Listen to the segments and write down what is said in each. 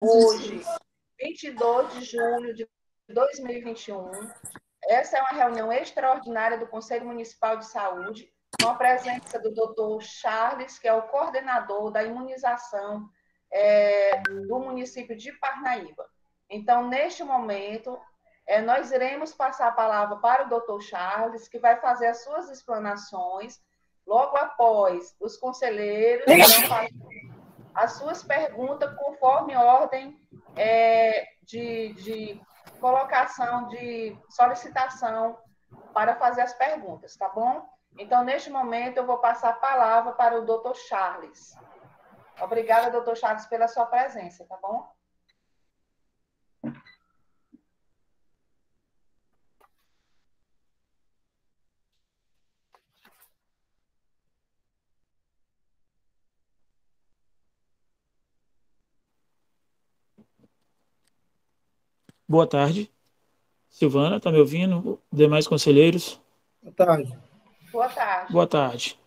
hoje, 22 de julho de 2021. Essa é uma reunião extraordinária do Conselho Municipal de Saúde, com a presença do doutor Charles, que é o coordenador da imunização do município de Parnaíba. Então, neste momento, nós iremos passar a palavra para o doutor Charles, que vai fazer as suas explanações. Logo após, os conselheiros irão fazer as suas perguntas conforme ordem de colocação, de solicitação para fazer as perguntas, tá bom? Então, neste momento, eu vou passar a palavra para o doutor Charles. Obrigada, doutor Charles, pela sua presença, tá bom? Boa tarde. Silvana, está me ouvindo? Demais conselheiros? Boa tarde. Boa tarde. Boa tarde.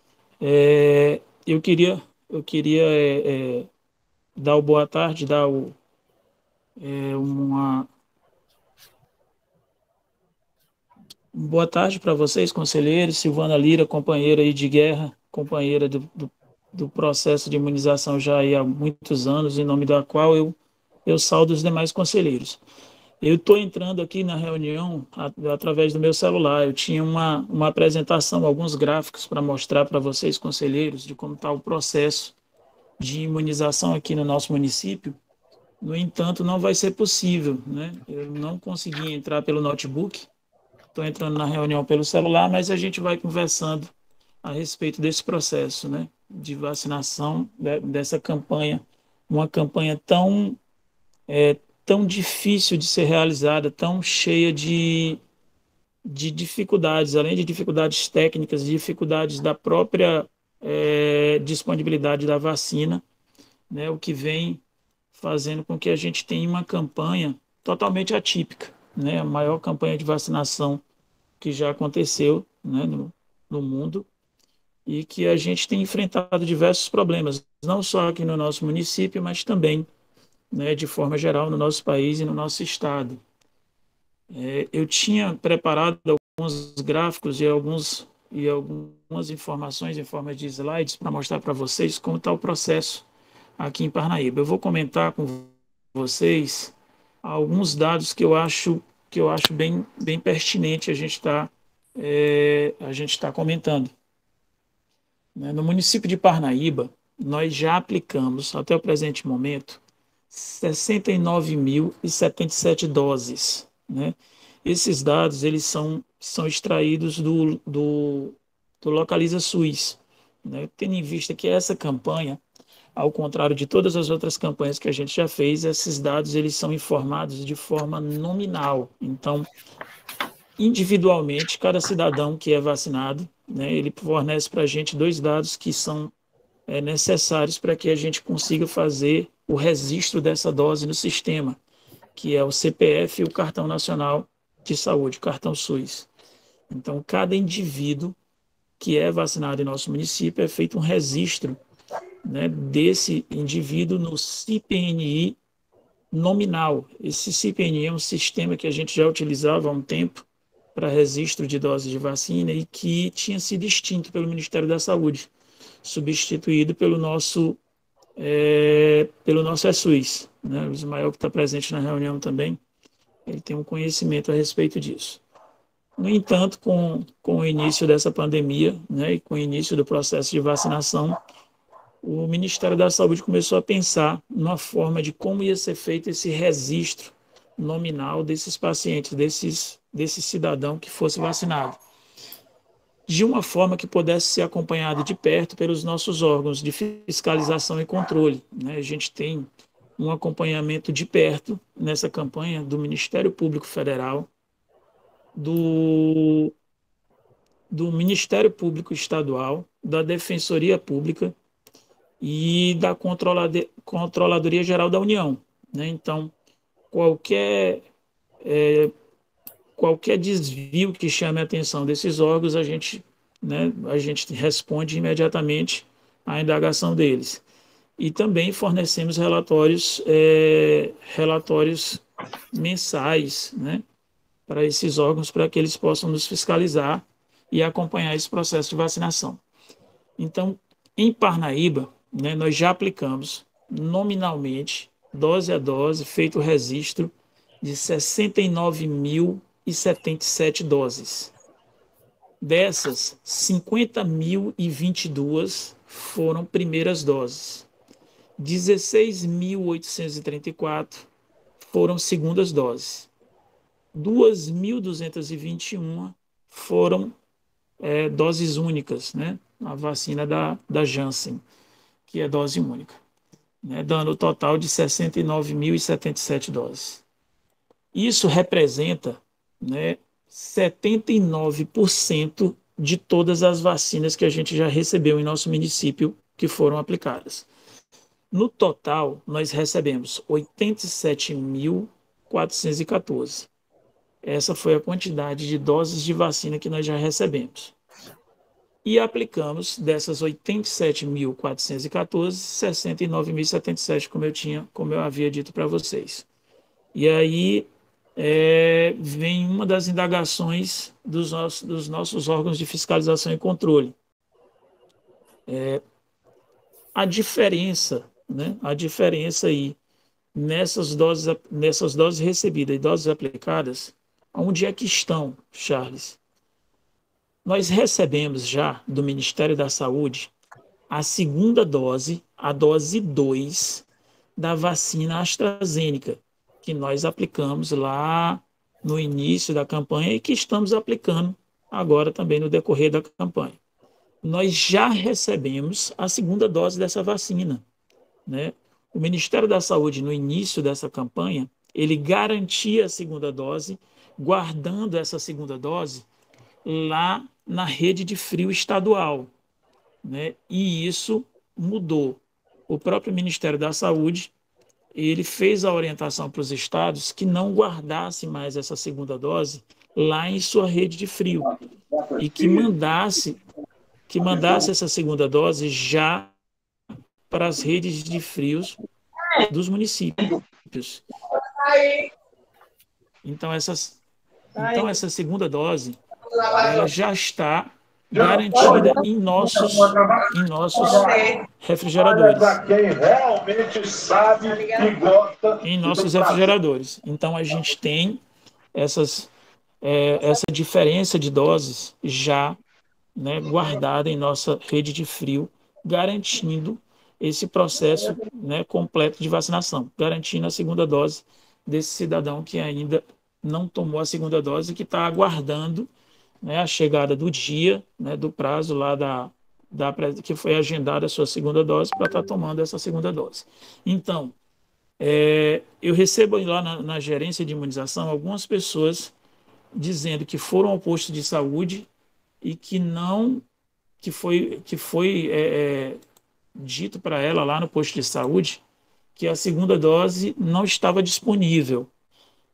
Eu queria dar o boa tarde, dar uma boa tarde para vocês, conselheiros. Silvana Lira, companheira aí de guerra, companheira do processo de imunização já há muitos anos, em nome da qual eu saldo os demais conselheiros. Eu estou entrando aqui na reunião através do meu celular. Eu tinha uma apresentação, alguns gráficos para mostrar para vocês, conselheiros, de como está o processo de imunização aqui no nosso município. No entanto, não vai ser possível, né? Eu não consegui entrar pelo notebook, estou entrando na reunião pelo celular, mas a gente vai conversando a respeito desse processo, né, de vacinação, dessa campanha, uma campanha tão difícil de ser realizada, tão cheia de dificuldades, além de dificuldades técnicas, dificuldades da própria disponibilidade da vacina, né, o que vem fazendo com que a gente tenha uma campanha totalmente atípica, né, a maior campanha de vacinação que já aconteceu, né, no mundo, e que a gente tem enfrentado diversos problemas, não só aqui no nosso município, mas também, né, de forma geral, no nosso país e no nosso estado. Eu tinha preparado alguns gráficos e algumas informações em forma de slides para mostrar para vocês como está o processo aqui em Parnaíba. Eu vou comentar com vocês alguns dados que eu acho bem pertinente a gente está comentando. No município de Parnaíba, nós já aplicamos, até o presente momento, 69.077 doses, né? Esses dados eles são extraídos do Localiza SUS, né? Tendo em vista que essa campanha, ao contrário de todas as outras campanhas que a gente já fez, esses dados eles são informados de forma nominal. Então, individualmente, cada cidadão que é vacinado, né, ele fornece para a gente dois dados que são necessários para que a gente consiga fazer o registro dessa dose no sistema, que é o CPF e o Cartão Nacional de Saúde, o Cartão SUS. Então, cada indivíduo que é vacinado em nosso município é feito um registro, né, desse indivíduo no CIPNI nominal. Esse CIPNI é um sistema que a gente já utilizava há um tempo para registro de doses de vacina e que tinha sido extinto pelo Ministério da Saúde, substituído pelo nosso SUS, né? O Ismael, que está presente na reunião também, ele tem um conhecimento a respeito disso. No entanto, com o início dessa pandemia, né, e com o início do processo de vacinação, o Ministério da Saúde começou a pensar numa forma de como ia ser feito esse registro nominal desses pacientes, desse cidadão que fosse vacinado, de uma forma que pudesse ser acompanhado de perto pelos nossos órgãos de fiscalização e controle, né? A gente tem um acompanhamento de perto nessa campanha do Ministério Público Federal, do Ministério Público Estadual, da Defensoria Pública e da Controladoria Geral da União, né? Então, qualquer desvio que chame a atenção desses órgãos, a gente responde imediatamente à indagação deles. e também fornecemos relatórios mensais, né, para esses órgãos, para que eles possam nos fiscalizar e acompanhar esse processo de vacinação. Então, em Parnaíba, né, nós já aplicamos nominalmente, dose a dose, feito o registro de 69.077 doses. Dessas, 50.022 foram primeiras doses. 16.834 foram segundas doses. 2.221 foram doses únicas, né? A vacina da Janssen, que é dose única, né? Dando o total de 69.077 doses. Isso representa, né, 79% de todas as vacinas que a gente já recebeu em nosso município que foram aplicadas. No total, nós recebemos 87.414. Essa foi a quantidade de doses de vacina que nós já recebemos. E aplicamos dessas 87.414, 69.077, como eu havia dito para vocês. E aí vem uma das indagações dos nossos órgãos de fiscalização e controle. A diferença, né? A diferença aí nessas doses recebidas e doses aplicadas, onde é que estão, Charles? Nós recebemos já do Ministério da Saúde a segunda dose, a dose 2 da vacina AstraZeneca, que nós aplicamos lá no início da campanha e que estamos aplicando agora também no decorrer da campanha. Nós já recebemos a segunda dose dessa vacina, né? O Ministério da Saúde, no início dessa campanha, ele garantia a segunda dose, guardando essa segunda dose lá na rede de frio estadual, né? E isso mudou. O próprio Ministério da Saúde, ele fez a orientação para os estados que não guardassem mais essa segunda dose lá em sua rede de frio e que mandasse essa segunda dose já para as redes de frios dos municípios. Então, essa segunda dose, ela já está garantida em nossos refrigeradores. Quem realmente sabe e gosta. Em nossos refrigeradores. Então, a gente tem essa diferença de doses já, né, guardada em nossa rede de frio, garantindo esse processo, né, completo de vacinação, garantindo a segunda dose desse cidadão que ainda não tomou a segunda dose e que está aguardando, né, a chegada do dia, né, do prazo lá que foi agendada a sua segunda dose para estar tomando essa segunda dose. Então, eu recebo lá na gerência de imunização algumas pessoas dizendo que foram ao posto de saúde e que foi dito para ela lá no posto de saúde que a segunda dose não estava disponível,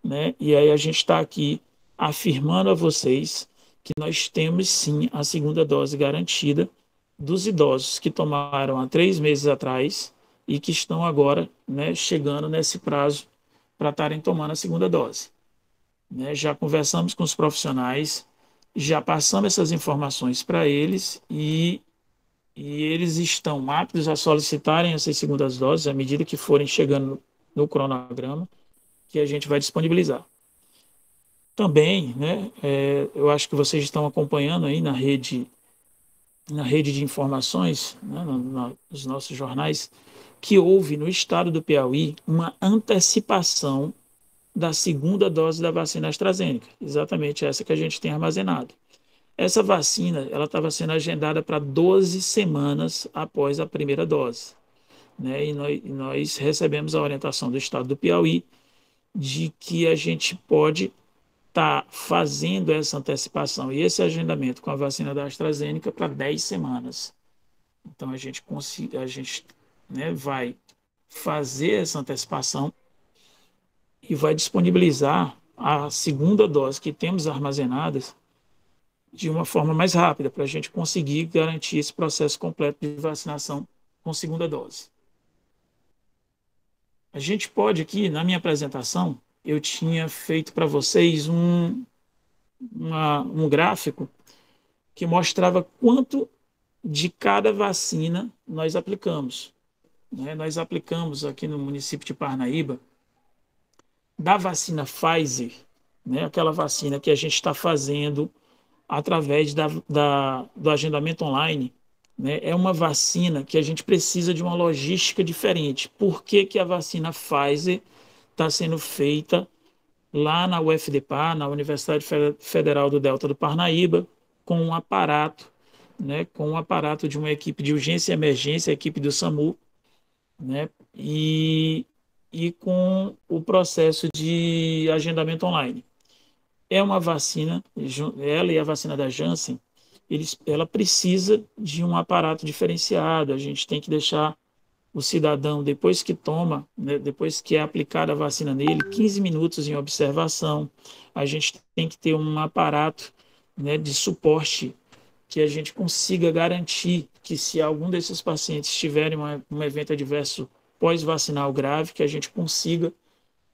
né? E aí a gente está aqui afirmando a vocês que nós temos sim a segunda dose garantida dos idosos que tomaram há 3 meses atrás e que estão agora, né, chegando nesse prazo para estarem tomando a segunda dose, né? Já conversamos com os profissionais, já passamos essas informações para eles e eles estão aptos a solicitarem essas segundas doses à medida que forem chegando no cronograma que a gente vai disponibilizar. Também, né, eu acho que vocês estão acompanhando aí na rede de informações, né, nos nossos jornais, que houve no estado do Piauí uma antecipação da segunda dose da vacina AstraZeneca, exatamente essa que a gente tem armazenado. Essa vacina ela estava sendo agendada para 12 semanas após a primeira dose, né? E nós recebemos a orientação do estado do Piauí de que a gente pode estar fazendo essa antecipação e esse agendamento com a vacina da AstraZeneca para 10 semanas. Então, a gente, né, vai fazer essa antecipação e vai disponibilizar a segunda dose que temos armazenadas de uma forma mais rápida, para a gente conseguir garantir esse processo completo de vacinação com segunda dose. A gente pode aqui, na minha apresentação, eu tinha feito para vocês um gráfico que mostrava quanto de cada vacina nós aplicamos. Né? Nós aplicamos aqui no município de Parnaíba, da vacina Pfizer, né? Aquela vacina que a gente está fazendo através do agendamento online, né? É uma vacina que a gente precisa de uma logística diferente. Por que, que a vacina Pfizer está sendo feita lá na UFDPA, na Universidade Federal do Delta do Parnaíba, com um aparato, né? Com um aparato de uma equipe de urgência e emergência, a equipe do SAMU, né? E com o processo de agendamento online. É uma vacina, ela e a vacina da Janssen, ela precisa de um aparato diferenciado. A gente tem que deixar o cidadão, depois que toma, né, depois que é aplicada a vacina nele, 15 minutos em observação. A gente tem que ter um aparato, né, de suporte que a gente consiga garantir que se algum desses pacientes tiverem um evento adverso pós-vacinal grave, que a gente consiga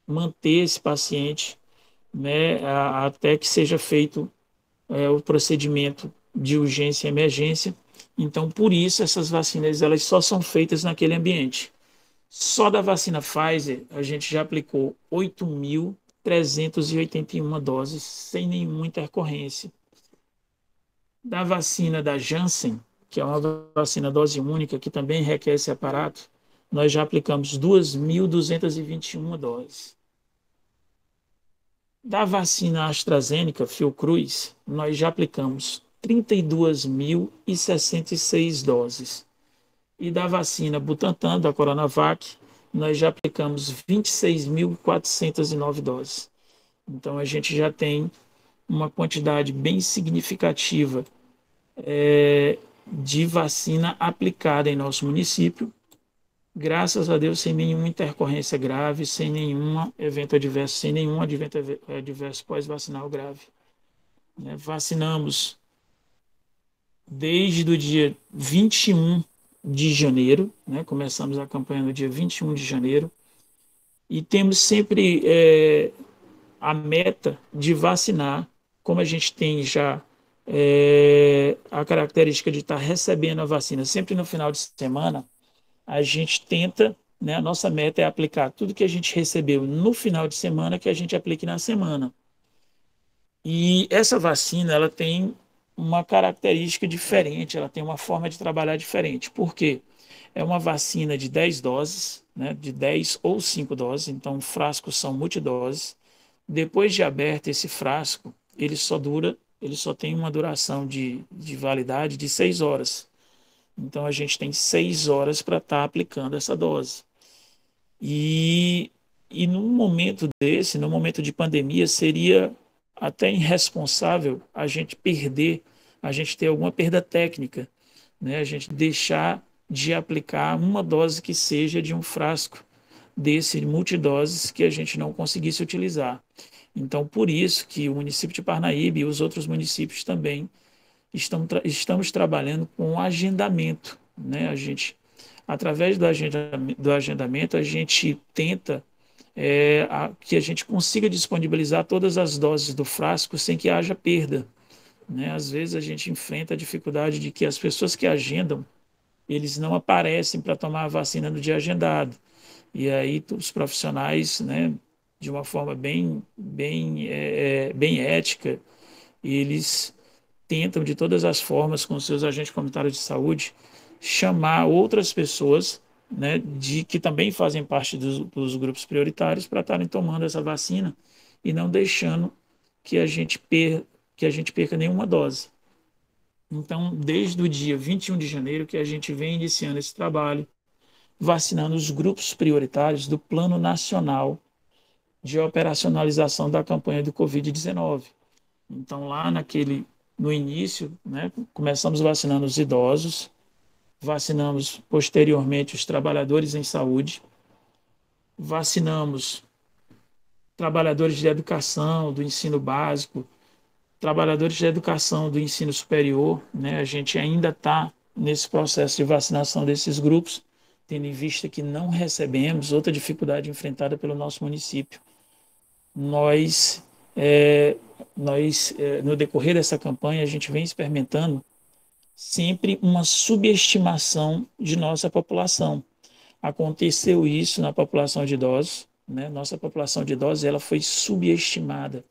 manter esse paciente, né, até que seja feito o procedimento de urgência e emergência. Então, por isso, essas vacinas elas só são feitas naquele ambiente. Só da vacina Pfizer, a gente já aplicou 8.381 doses, sem nenhuma intercorrência. Da vacina da Janssen, que é uma vacina dose única, que também requer esse aparato, nós já aplicamos 2.221 doses. Da vacina AstraZeneca, Fiocruz, nós já aplicamos 32.066 doses. E da vacina Butantan, da Coronavac, nós já aplicamos 26.409 doses. Então, a gente já tem uma quantidade bem significativa de vacina aplicada em nosso município, graças a Deus, sem nenhuma intercorrência grave, sem nenhum evento adverso, sem nenhum advento adverso pós-vacinal grave. Né? Vacinamos desde o dia 21 de janeiro, né? Começamos a campanha no dia 21 de janeiro, e temos sempre a meta de vacinar, como a gente tem já a característica de estar recebendo a vacina sempre no final de semana, a gente tenta, né, a nossa meta é aplicar tudo que a gente recebeu no final de semana, que a gente aplique na semana. E essa vacina, ela tem uma característica diferente, ela tem uma forma de trabalhar diferente. Por quê? É uma vacina de 10 doses, né, de 10 ou 5 doses, então frascos são multidoses. Depois de aberto esse frasco, ele só tem uma duração de validade de 6 horas. Então, a gente tem 6 horas para estar aplicando essa dose. E num momento desse, num momento de pandemia, seria até irresponsável a gente ter alguma perda técnica, né? A gente deixar de aplicar uma dose que seja de um frasco desse multidoses que a gente não conseguisse utilizar. Então, por isso que o município de Parnaíba e os outros municípios também estamos trabalhando com agendamento, né? A gente, através do agendamento, a gente tenta que a gente consiga disponibilizar todas as doses do frasco sem que haja perda, né? Às vezes a gente enfrenta a dificuldade de que as pessoas que agendam, eles não aparecem para tomar a vacina no dia agendado. E aí os profissionais, né, de uma forma bem ética, eles tentam de todas as formas, com seus agentes comunitários de saúde, chamar outras pessoas, né, que também fazem parte dos grupos prioritários para estarem tomando essa vacina e não deixando que a gente perca nenhuma dose. Então, desde o dia 21 de janeiro que a gente vem iniciando esse trabalho, vacinando os grupos prioritários do Plano Nacional de Operacionalização da campanha do Covid-19. Então, no início, né, começamos vacinando os idosos, vacinamos posteriormente os trabalhadores em saúde, vacinamos trabalhadores de educação, do ensino básico, trabalhadores de educação do ensino superior, né? A gente ainda está nesse processo de vacinação desses grupos, tendo em vista que não recebemos, outra dificuldade enfrentada pelo nosso município. Nós, é, no decorrer dessa campanha, a gente vem experimentando sempre uma subestimação de nossa população. Aconteceu isso na população de idosos, né? Nossa população de idosos ela foi subestimada.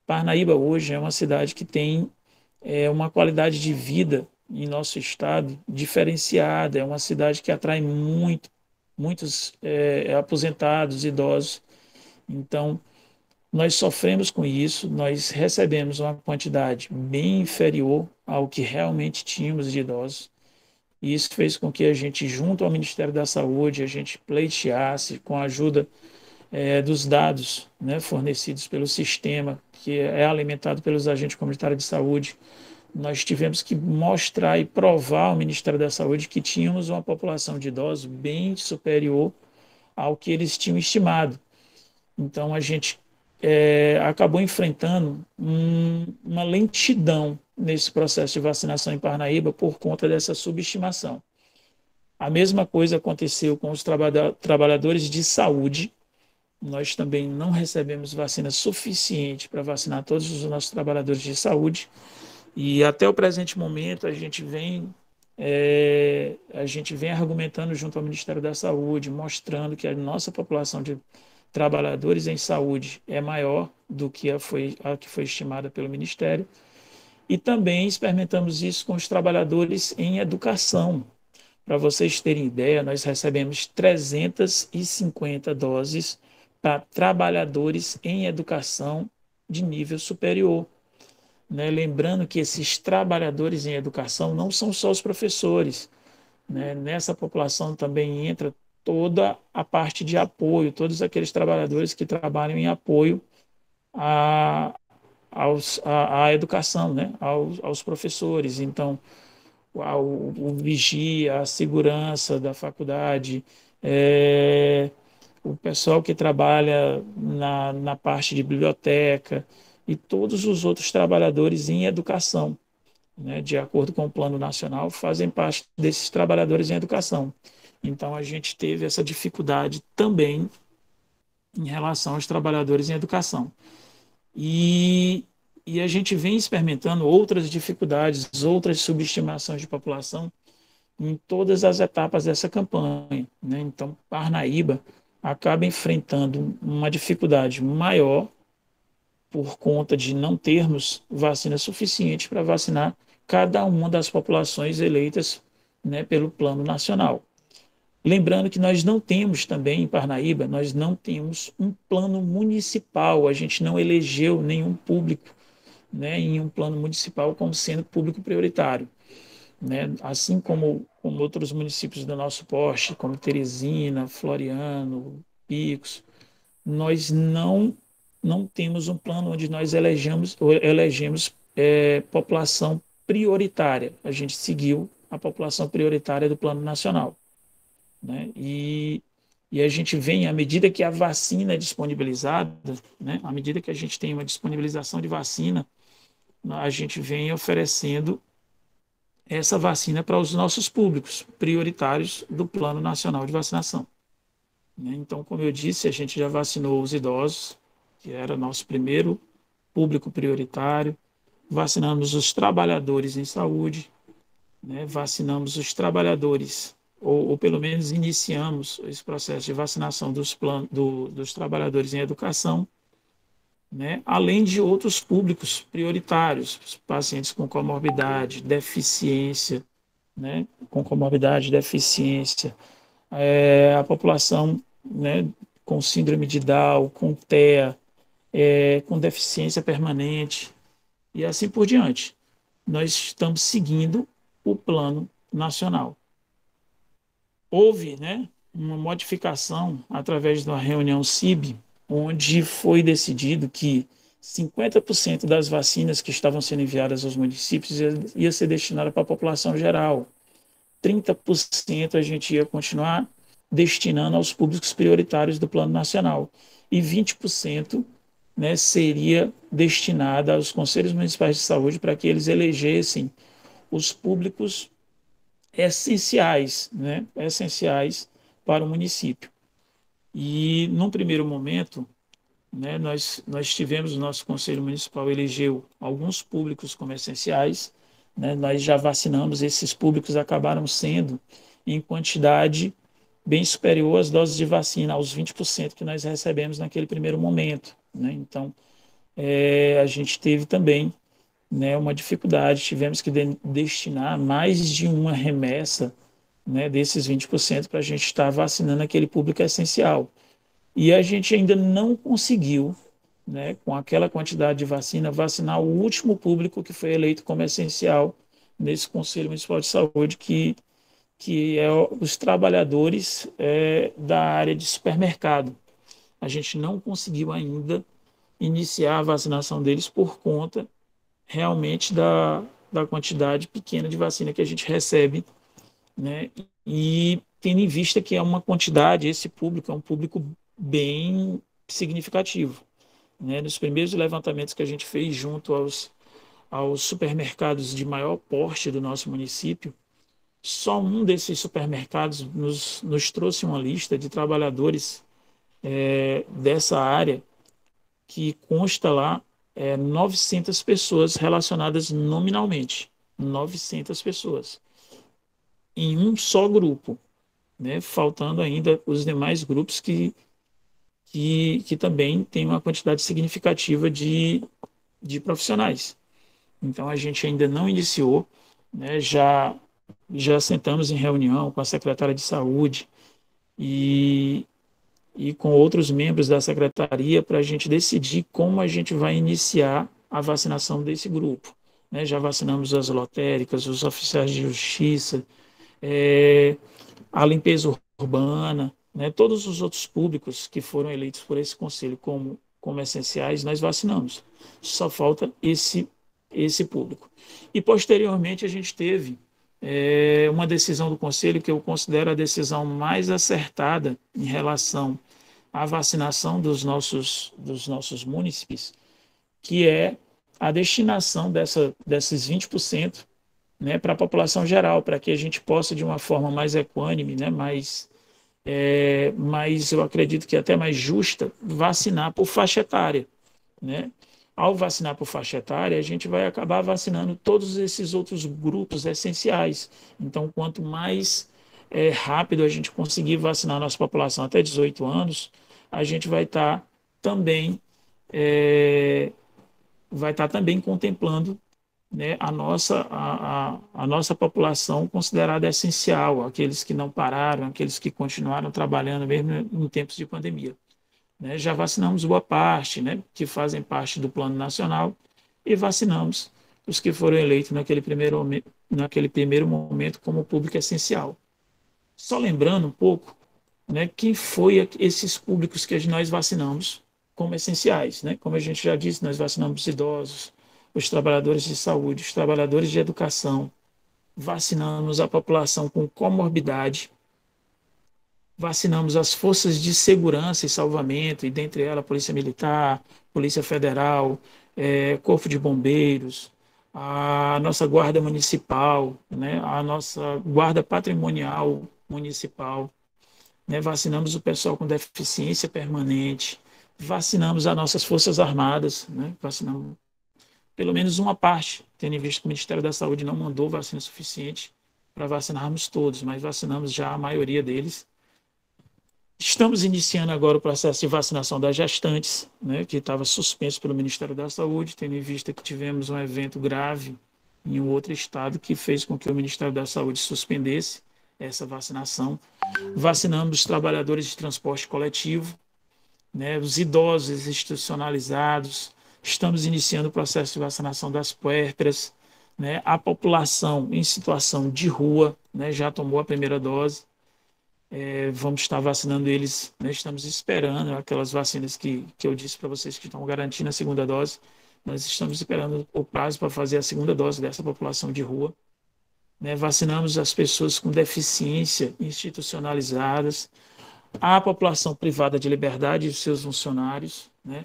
Parnaíba hoje é uma cidade que tem uma qualidade de vida em nosso estado diferenciada, é uma cidade que atrai muitos aposentados, idosos. Então, nós sofremos com isso, nós recebemos uma quantidade bem inferior ao que realmente tínhamos de idosos. E isso fez com que a gente, junto ao Ministério da Saúde, a gente pleiteasse com a ajuda dos dados, né, fornecidos pelo sistema, que é alimentado pelos agentes comunitários de saúde. Nós tivemos que mostrar e provar ao Ministério da Saúde que tínhamos uma população de idosos bem superior ao que eles tinham estimado. Então, a gente acabou enfrentando uma lentidão nesse processo de vacinação em Parnaíba por conta dessa subestimação. A mesma coisa aconteceu com os trabalhadores de saúde. Nós também não recebemos vacina suficiente para vacinar todos os nossos trabalhadores de saúde. E até o presente momento a gente vem argumentando junto ao Ministério da Saúde, mostrando que a nossa população de trabalhadores em saúde é maior do que a que foi estimada pelo Ministério. E também experimentamos isso com os trabalhadores em educação. Para vocês terem ideia, nós recebemos 350 doses para trabalhadores em educação de nível superior. Né? Lembrando que esses trabalhadores em educação não são só os professores. Né? Nessa população também entra toda a parte de apoio, todos aqueles trabalhadores que trabalham em apoio à educação, né? aos professores. Então, o vigia, a segurança da faculdade, o pessoal que trabalha na parte de biblioteca e todos os outros trabalhadores em educação, né, de acordo com o Plano Nacional, fazem parte desses trabalhadores em educação. Então, a gente teve essa dificuldade também em relação aos trabalhadores em educação. E a gente vem experimentando outras dificuldades, outras subestimações de população em todas as etapas dessa campanha. Né? Então, Parnaíba acaba enfrentando uma dificuldade maior por conta de não termos vacina suficiente para vacinar cada uma das populações eleitas, né, pelo Plano Nacional. Lembrando que nós não temos também em Parnaíba, nós não temos um plano municipal, a gente não elegeu nenhum público, né, em um plano municipal como sendo público prioritário. Né? Assim como outros municípios do nosso porte, como Teresina, Floriano, Picos, nós não temos um plano onde nós elegemos população prioritária. A gente seguiu a população prioritária do Plano Nacional. Né? E a gente vem, à medida que a vacina é disponibilizada, né? À medida que a gente tem uma disponibilização de vacina, a gente vem oferecendo essa vacina para os nossos públicos prioritários do Plano Nacional de Vacinação. Né? Então, como eu disse, a gente já vacinou os idosos, que era nosso primeiro público prioritário, vacinamos os trabalhadores em saúde, né? Vacinamos os trabalhadores, ou pelo menos iniciamos esse processo de vacinação dos trabalhadores em educação, né? Além de outros públicos prioritários, pacientes com comorbidade, deficiência, né? Com comorbidade, deficiência, a população, né, com síndrome de Down, com TEA, com deficiência permanente e assim por diante. Nós estamos seguindo o plano nacional. Houve, né, uma modificação através de uma reunião CIB, onde foi decidido que 50% das vacinas que estavam sendo enviadas aos municípios ia ser destinada para a população geral. 30% a gente ia continuar destinando aos públicos prioritários do Plano Nacional. E 20%, né, seria destinada aos conselhos municipais de saúde para que eles elegessem os públicos essenciais, né? Essenciais para o município. E, num primeiro momento, né, nós tivemos, o nosso Conselho Municipal elegeu alguns públicos como essenciais, né, nós já vacinamos, esses públicos acabaram sendo em quantidade bem superior às doses de vacina, aos 20% que nós recebemos naquele primeiro momento. Né? Então, a gente teve também, né, uma dificuldade, tivemos que destinar mais de uma remessa, né, desses 20% para a gente estar vacinando aquele público essencial. E a gente ainda não conseguiu, né, com aquela quantidade de vacina, vacinar o último público que foi eleito como essencial nesse Conselho Municipal de Saúde, que é os trabalhadores da área de supermercado. A gente não conseguiu ainda iniciar a vacinação deles por conta realmente da quantidade pequena de vacina que a gente recebe, né? E tendo em vista que é uma quantidade, esse público é um público bem significativo, né? Nos primeiros levantamentos que a gente fez junto aos supermercados de maior porte do nosso município, só um desses supermercados nos trouxe uma lista de trabalhadores dessa área que consta lá 900 pessoas relacionadas nominalmente. 900 pessoas em um só grupo, né? Faltando ainda os demais grupos que também têm uma quantidade significativa de profissionais. Então, a gente ainda não iniciou, né? Já sentamos em reunião com a secretária de saúde e, e com outros membros da secretaria para a gente decidir como a gente vai iniciar a vacinação desse grupo. Né? Já vacinamos as lotéricas, os oficiais de justiça, a limpeza urbana, né? Todos os outros públicos que foram eleitos por esse conselho como essenciais, nós vacinamos. Só falta esse público. E, posteriormente, a gente teve uma decisão do conselho que eu considero a decisão mais acertada em relação à vacinação dos nossos munícipes, que é a destinação desses 20%, né, para a população geral, para que a gente possa, de uma forma mais equânime, né, mais eu acredito que até mais justa, vacinar por faixa etária. Né? Ao vacinar por faixa etária, a gente vai acabar vacinando todos esses outros grupos essenciais. Então, quanto mais rápido a gente conseguir vacinar a nossa população até 18 anos, a gente também é, vai estar também contemplando, né, a nossa população considerada essencial, aqueles que não pararam, aqueles que continuaram trabalhando mesmo em tempos de pandemia. Né? Já vacinamos boa parte, né, que fazem parte do Plano Nacional, e vacinamos os que foram eleitos naquele primeiro momento como público essencial. Só lembrando um pouco, né, quem foi esses públicos que nós vacinamos como essenciais. Né? Como a gente já disse, nós vacinamos os idosos, os trabalhadores de saúde, os trabalhadores de educação, vacinamos a população com comorbidade, vacinamos as forças de segurança e salvamento, e dentre elas a Polícia Militar, Polícia Federal, Corpo de Bombeiros, a nossa Guarda Municipal, né, a nossa Guarda Patrimonial Municipal, né, vacinamos o pessoal com deficiência permanente, vacinamos as nossas Forças Armadas, né, vacinamos pelo menos uma parte, tendo em vista que o Ministério da Saúde não mandou vacina suficiente para vacinarmos todos, mas vacinamos já a maioria deles. Estamos iniciando agora o processo de vacinação das gestantes, né, que estava suspenso pelo Ministério da Saúde, tendo em vista que tivemos um evento grave em um outro estado que fez com que o Ministério da Saúde suspendesse essa vacinação. Vacinamos os trabalhadores de transporte coletivo, né, os idosos institucionalizados. Estamos iniciando o processo de vacinação das puérperas, né, a população em situação de rua, né, já tomou a primeira dose. Vamos estar vacinando eles, né, estamos esperando aquelas vacinas que eu disse para vocês que estão garantindo a segunda dose. Nós estamos esperando o prazo para fazer a segunda dose dessa população de rua. Né, vacinamos as pessoas com deficiência institucionalizadas, a população privada de liberdade e os seus funcionários, né,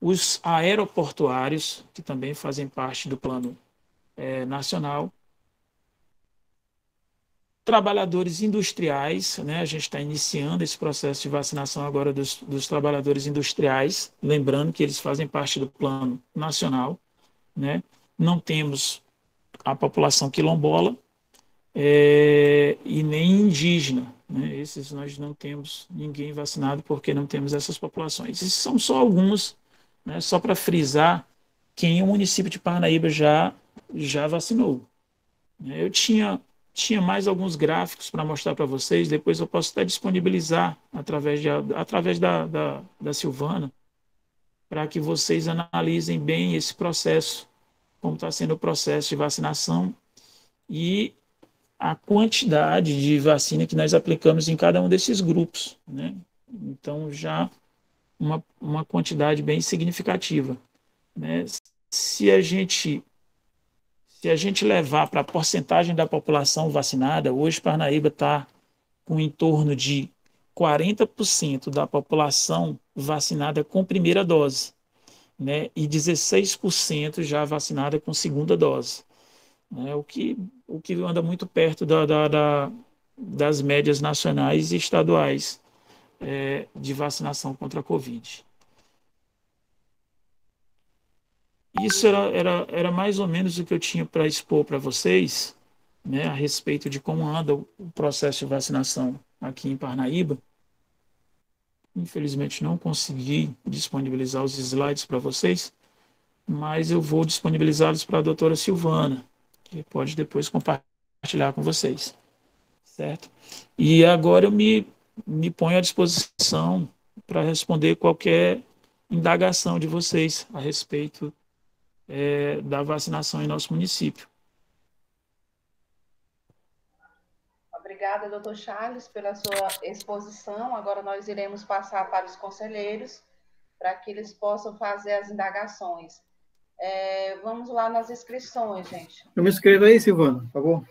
os aeroportuários, que também fazem parte do plano nacional, trabalhadores industriais, né? A gente está iniciando esse processo de vacinação agora dos trabalhadores industriais, lembrando que eles fazem parte do plano nacional, né? Não temos a população quilombola e nem indígena, né? Esses nós não temos ninguém vacinado porque não temos essas populações. Esses são só alguns, né? Só para frisar quem o município de Parnaíba já vacinou. Eu tinha mais alguns gráficos para mostrar para vocês, depois eu posso até disponibilizar através da Silvana, para que vocês analisem bem esse processo, como está sendo o processo de vacinação e a quantidade de vacina que nós aplicamos em cada um desses grupos, né? Então, já uma quantidade bem significativa, né? Se a gente levar para a porcentagem da população vacinada, hoje Parnaíba está com em torno de 40% da população vacinada com primeira dose, né? E 16% já vacinada com segunda dose, né? O que anda muito perto das médias nacionais e estaduais de vacinação contra a Covid. Isso era mais ou menos o que eu tinha para expor para vocês, né, a respeito de como anda o processo de vacinação aqui em Parnaíba. Infelizmente não consegui disponibilizar os slides para vocês, mas eu vou disponibilizá-los para a doutora Silvana, que pode depois compartilhar com vocês, certo? E agora eu me ponho à disposição para responder qualquer indagação de vocês a respeito da vacinação em nosso município. Obrigada, doutor Charles, pela sua exposição. Agora nós iremos passar para os conselheiros, para que eles possam fazer as indagações. Vamos lá nas inscrições, gente. Eu me inscrevo aí, Silvana, por favor.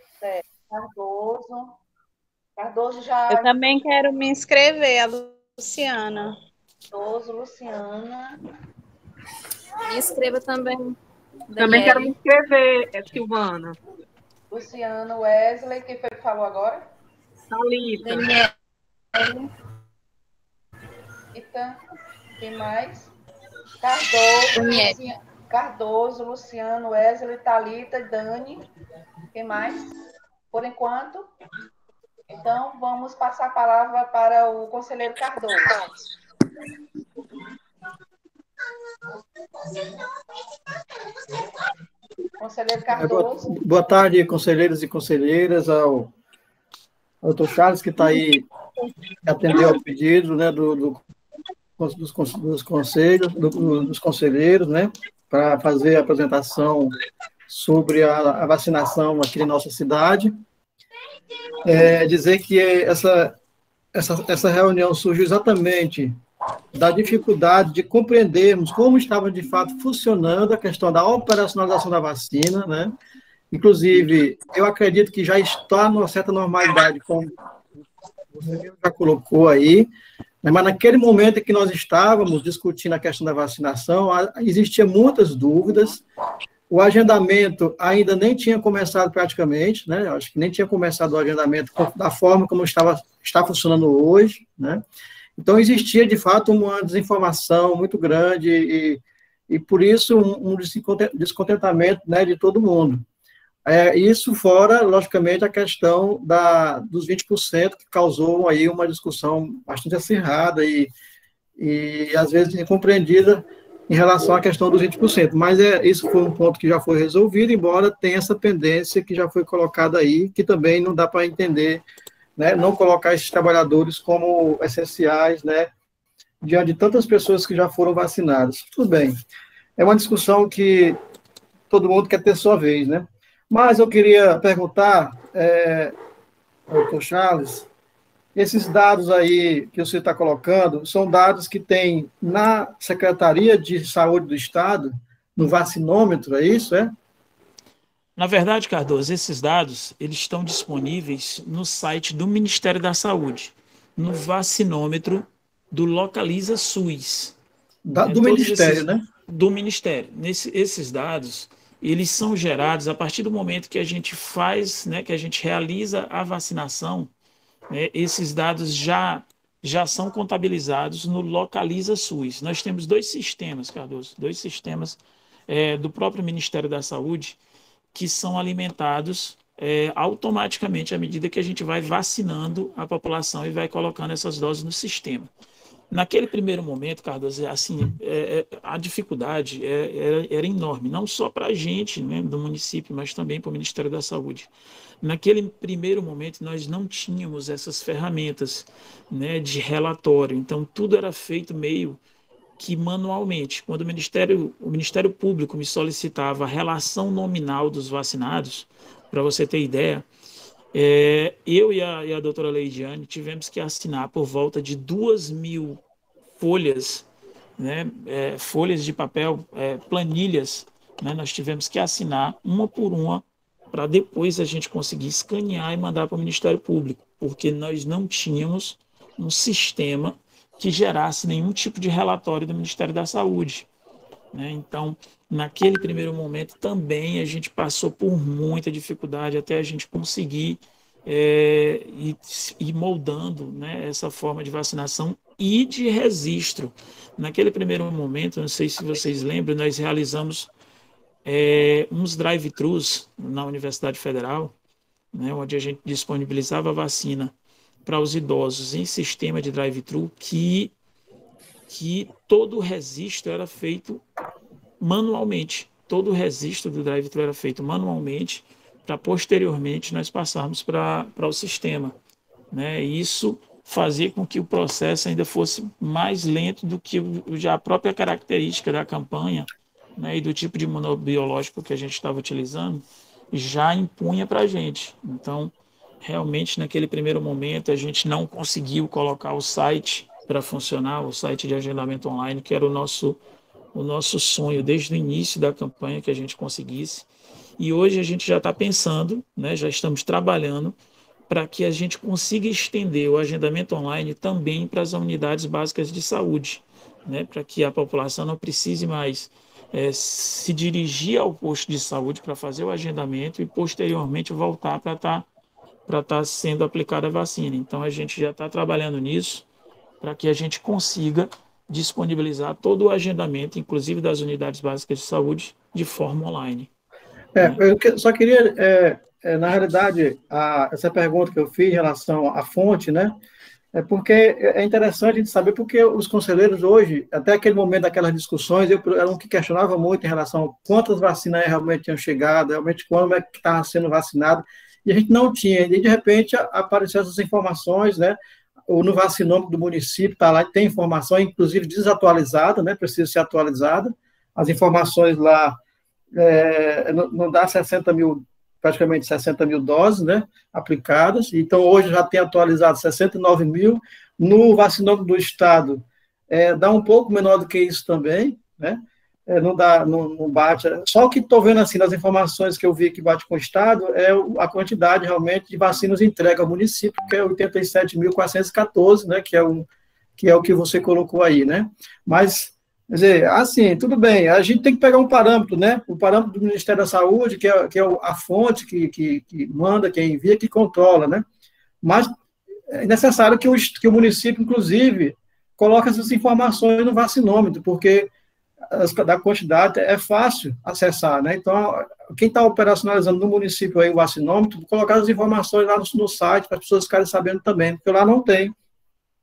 Cardoso já... Eu também quero me inscrever, a Luciana. Cardoso, Luciana. Me inscreva também. Também quero me inscrever, Silvana. Luciana, Wesley, quem foi que falou agora? Thalita. Daniela. Rita, quem mais? Cardoso, Luciano, Wesley, Thalita, Dani. Quem mais? Por enquanto. Então, vamos passar a palavra para o conselheiro Cardoso. Conselheiro Cardoso. Boa tarde, conselheiros e conselheiras, ao doutor Charles, que está aí, que atendeu ao pedido, né, dos conselheiros, né, para fazer a apresentação sobre a vacinação aqui em nossa cidade. Dizer que essa reunião surgiu exatamente da dificuldade de compreendermos como estava, de fato, funcionando a questão da operacionalização da vacina, né? Inclusive, eu acredito que já está numa certa normalidade, como você já colocou aí, né? Mas naquele momento em que nós estávamos discutindo a questão da vacinação, existiam muitas dúvidas, o agendamento ainda nem tinha começado praticamente, né? Eu acho que nem tinha começado o agendamento da forma como está funcionando hoje, né? Então, existia, de fato, uma desinformação muito grande e por isso, um descontentamento, né, de todo mundo. Isso fora, logicamente, a questão dos 20%, que causou aí uma discussão bastante acirrada e às vezes, incompreendida em relação à questão dos 20%. Mas isso foi um ponto que já foi resolvido, embora tenha essa pendência que já foi colocada aí, que também não dá para entender, né, não colocar esses trabalhadores como essenciais, né, diante de tantas pessoas que já foram vacinadas. Tudo bem, é uma discussão que todo mundo quer ter sua vez, né? Mas eu queria perguntar, doutor Charles, esses dados aí que você está colocando, são dados que tem na Secretaria de Saúde do Estado, no vacinômetro, é isso, Na verdade, Cardoso, esses dados eles estão disponíveis no site do Ministério da Saúde, no vacinômetro do Localiza SUS. Do Ministério, né? Do Ministério. Esses dados, eles são gerados a partir do momento que a gente faz, né, que a gente realiza a vacinação, né, esses dados já são contabilizados no Localiza SUS. Nós temos dois sistemas, Cardoso, dois sistemas do próprio Ministério da Saúde que são alimentados automaticamente à medida que a gente vai vacinando a população e vai colocando essas doses no sistema. Naquele primeiro momento, Cardoso, assim, a dificuldade era enorme, não só para a gente, né, do município, mas também para o Ministério da Saúde. Naquele primeiro momento, nós não tínhamos essas ferramentas, né, de relatório, então tudo era feito meio que manualmente. Quando o Ministério Público me solicitava a relação nominal dos vacinados, para você ter ideia, eu e a doutora Leidiane tivemos que assinar por volta de 2.000 folhas, né, folhas de papel, planilhas, né, nós tivemos que assinar uma por uma para depois a gente conseguir escanear e mandar para o Ministério Público, porque nós não tínhamos um sistema que gerasse nenhum tipo de relatório do Ministério da Saúde, né? Então, naquele primeiro momento também a gente passou por muita dificuldade até a gente conseguir ir moldando, né, essa forma de vacinação e de registro. Naquele primeiro momento, não sei se vocês lembram, nós realizamos uns drive-thrus na Universidade Federal, né, onde a gente disponibilizava a vacina para os idosos em sistema de drive-thru, que todo o registro era feito manualmente. Todo o registro do drive-thru era feito manualmente para posteriormente nós passarmos para o sistema, né? Isso fazia com que o processo ainda fosse mais lento do que já a própria característica da campanha, né, e do tipo de imunobiológico que a gente estava utilizando já impunha para a gente. Então, realmente, naquele primeiro momento, a gente não conseguiu colocar o site para funcionar, o site de agendamento online, que era o nosso sonho desde o início da campanha que a gente conseguisse. E hoje a gente já está pensando, né, já estamos trabalhando para que a gente consiga estender o agendamento online também para as unidades básicas de saúde, né, para que a população não precise mais se dirigir ao posto de saúde para fazer o agendamento e posteriormente voltar para estar sendo aplicada a vacina. Então a gente já está trabalhando nisso para que a gente consiga disponibilizar todo o agendamento, inclusive das unidades básicas de saúde, de forma online. Eu só queria, na realidade, essa pergunta que eu fiz em relação à fonte, né? Porque é interessante a gente saber porque os conselheiros hoje, até aquele momento daquelas discussões, era um que questionava muito em relação a quantas vacinas realmente tinham chegado, realmente quando é que estava sendo vacinado, e a gente não tinha, e de repente apareceram essas informações, né? No vacinômetro do município está lá, tem informação, inclusive desatualizada, né? Precisa ser atualizada, as informações lá não dá 60 mil, praticamente 60 mil doses, né, aplicadas, então hoje já tem atualizado 69 mil, no vacinômetro do Estado dá um pouco menor do que isso também, né, não bate, só o que estou vendo assim nas informações que eu vi que bate com o Estado é a quantidade realmente de vacinas entregue ao município, que é 87.414, né, que é o que você colocou aí, né, mas quer dizer, assim, tudo bem, a gente tem que pegar um parâmetro, né? O parâmetro do Ministério da Saúde, que é a fonte que manda, que envia, que controla, né? Mas é necessário que o município, inclusive, coloque essas informações no vacinômetro, porque da quantidade é fácil acessar, né? Então, quem está operacionalizando no município aí o vacinômetro, colocar as informações lá no site, para as pessoas ficarem sabendo também, porque lá não tem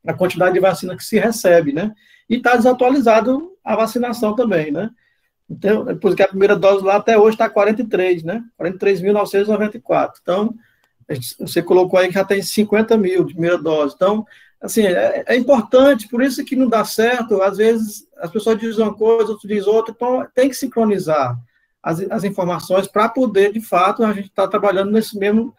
a quantidade de vacina que se recebe, né? E está desatualizado a vacinação também, né? Então, depois que a primeira dose lá até hoje está 43, né? 43.994. Então, você colocou aí que já tem 50 mil de primeira dose. Então, assim, é importante, por isso que não dá certo, às vezes as pessoas dizem uma coisa, outros dizem outra, então tem que sincronizar as informações para poder, de fato, a gente estar trabalhando nesse mesmo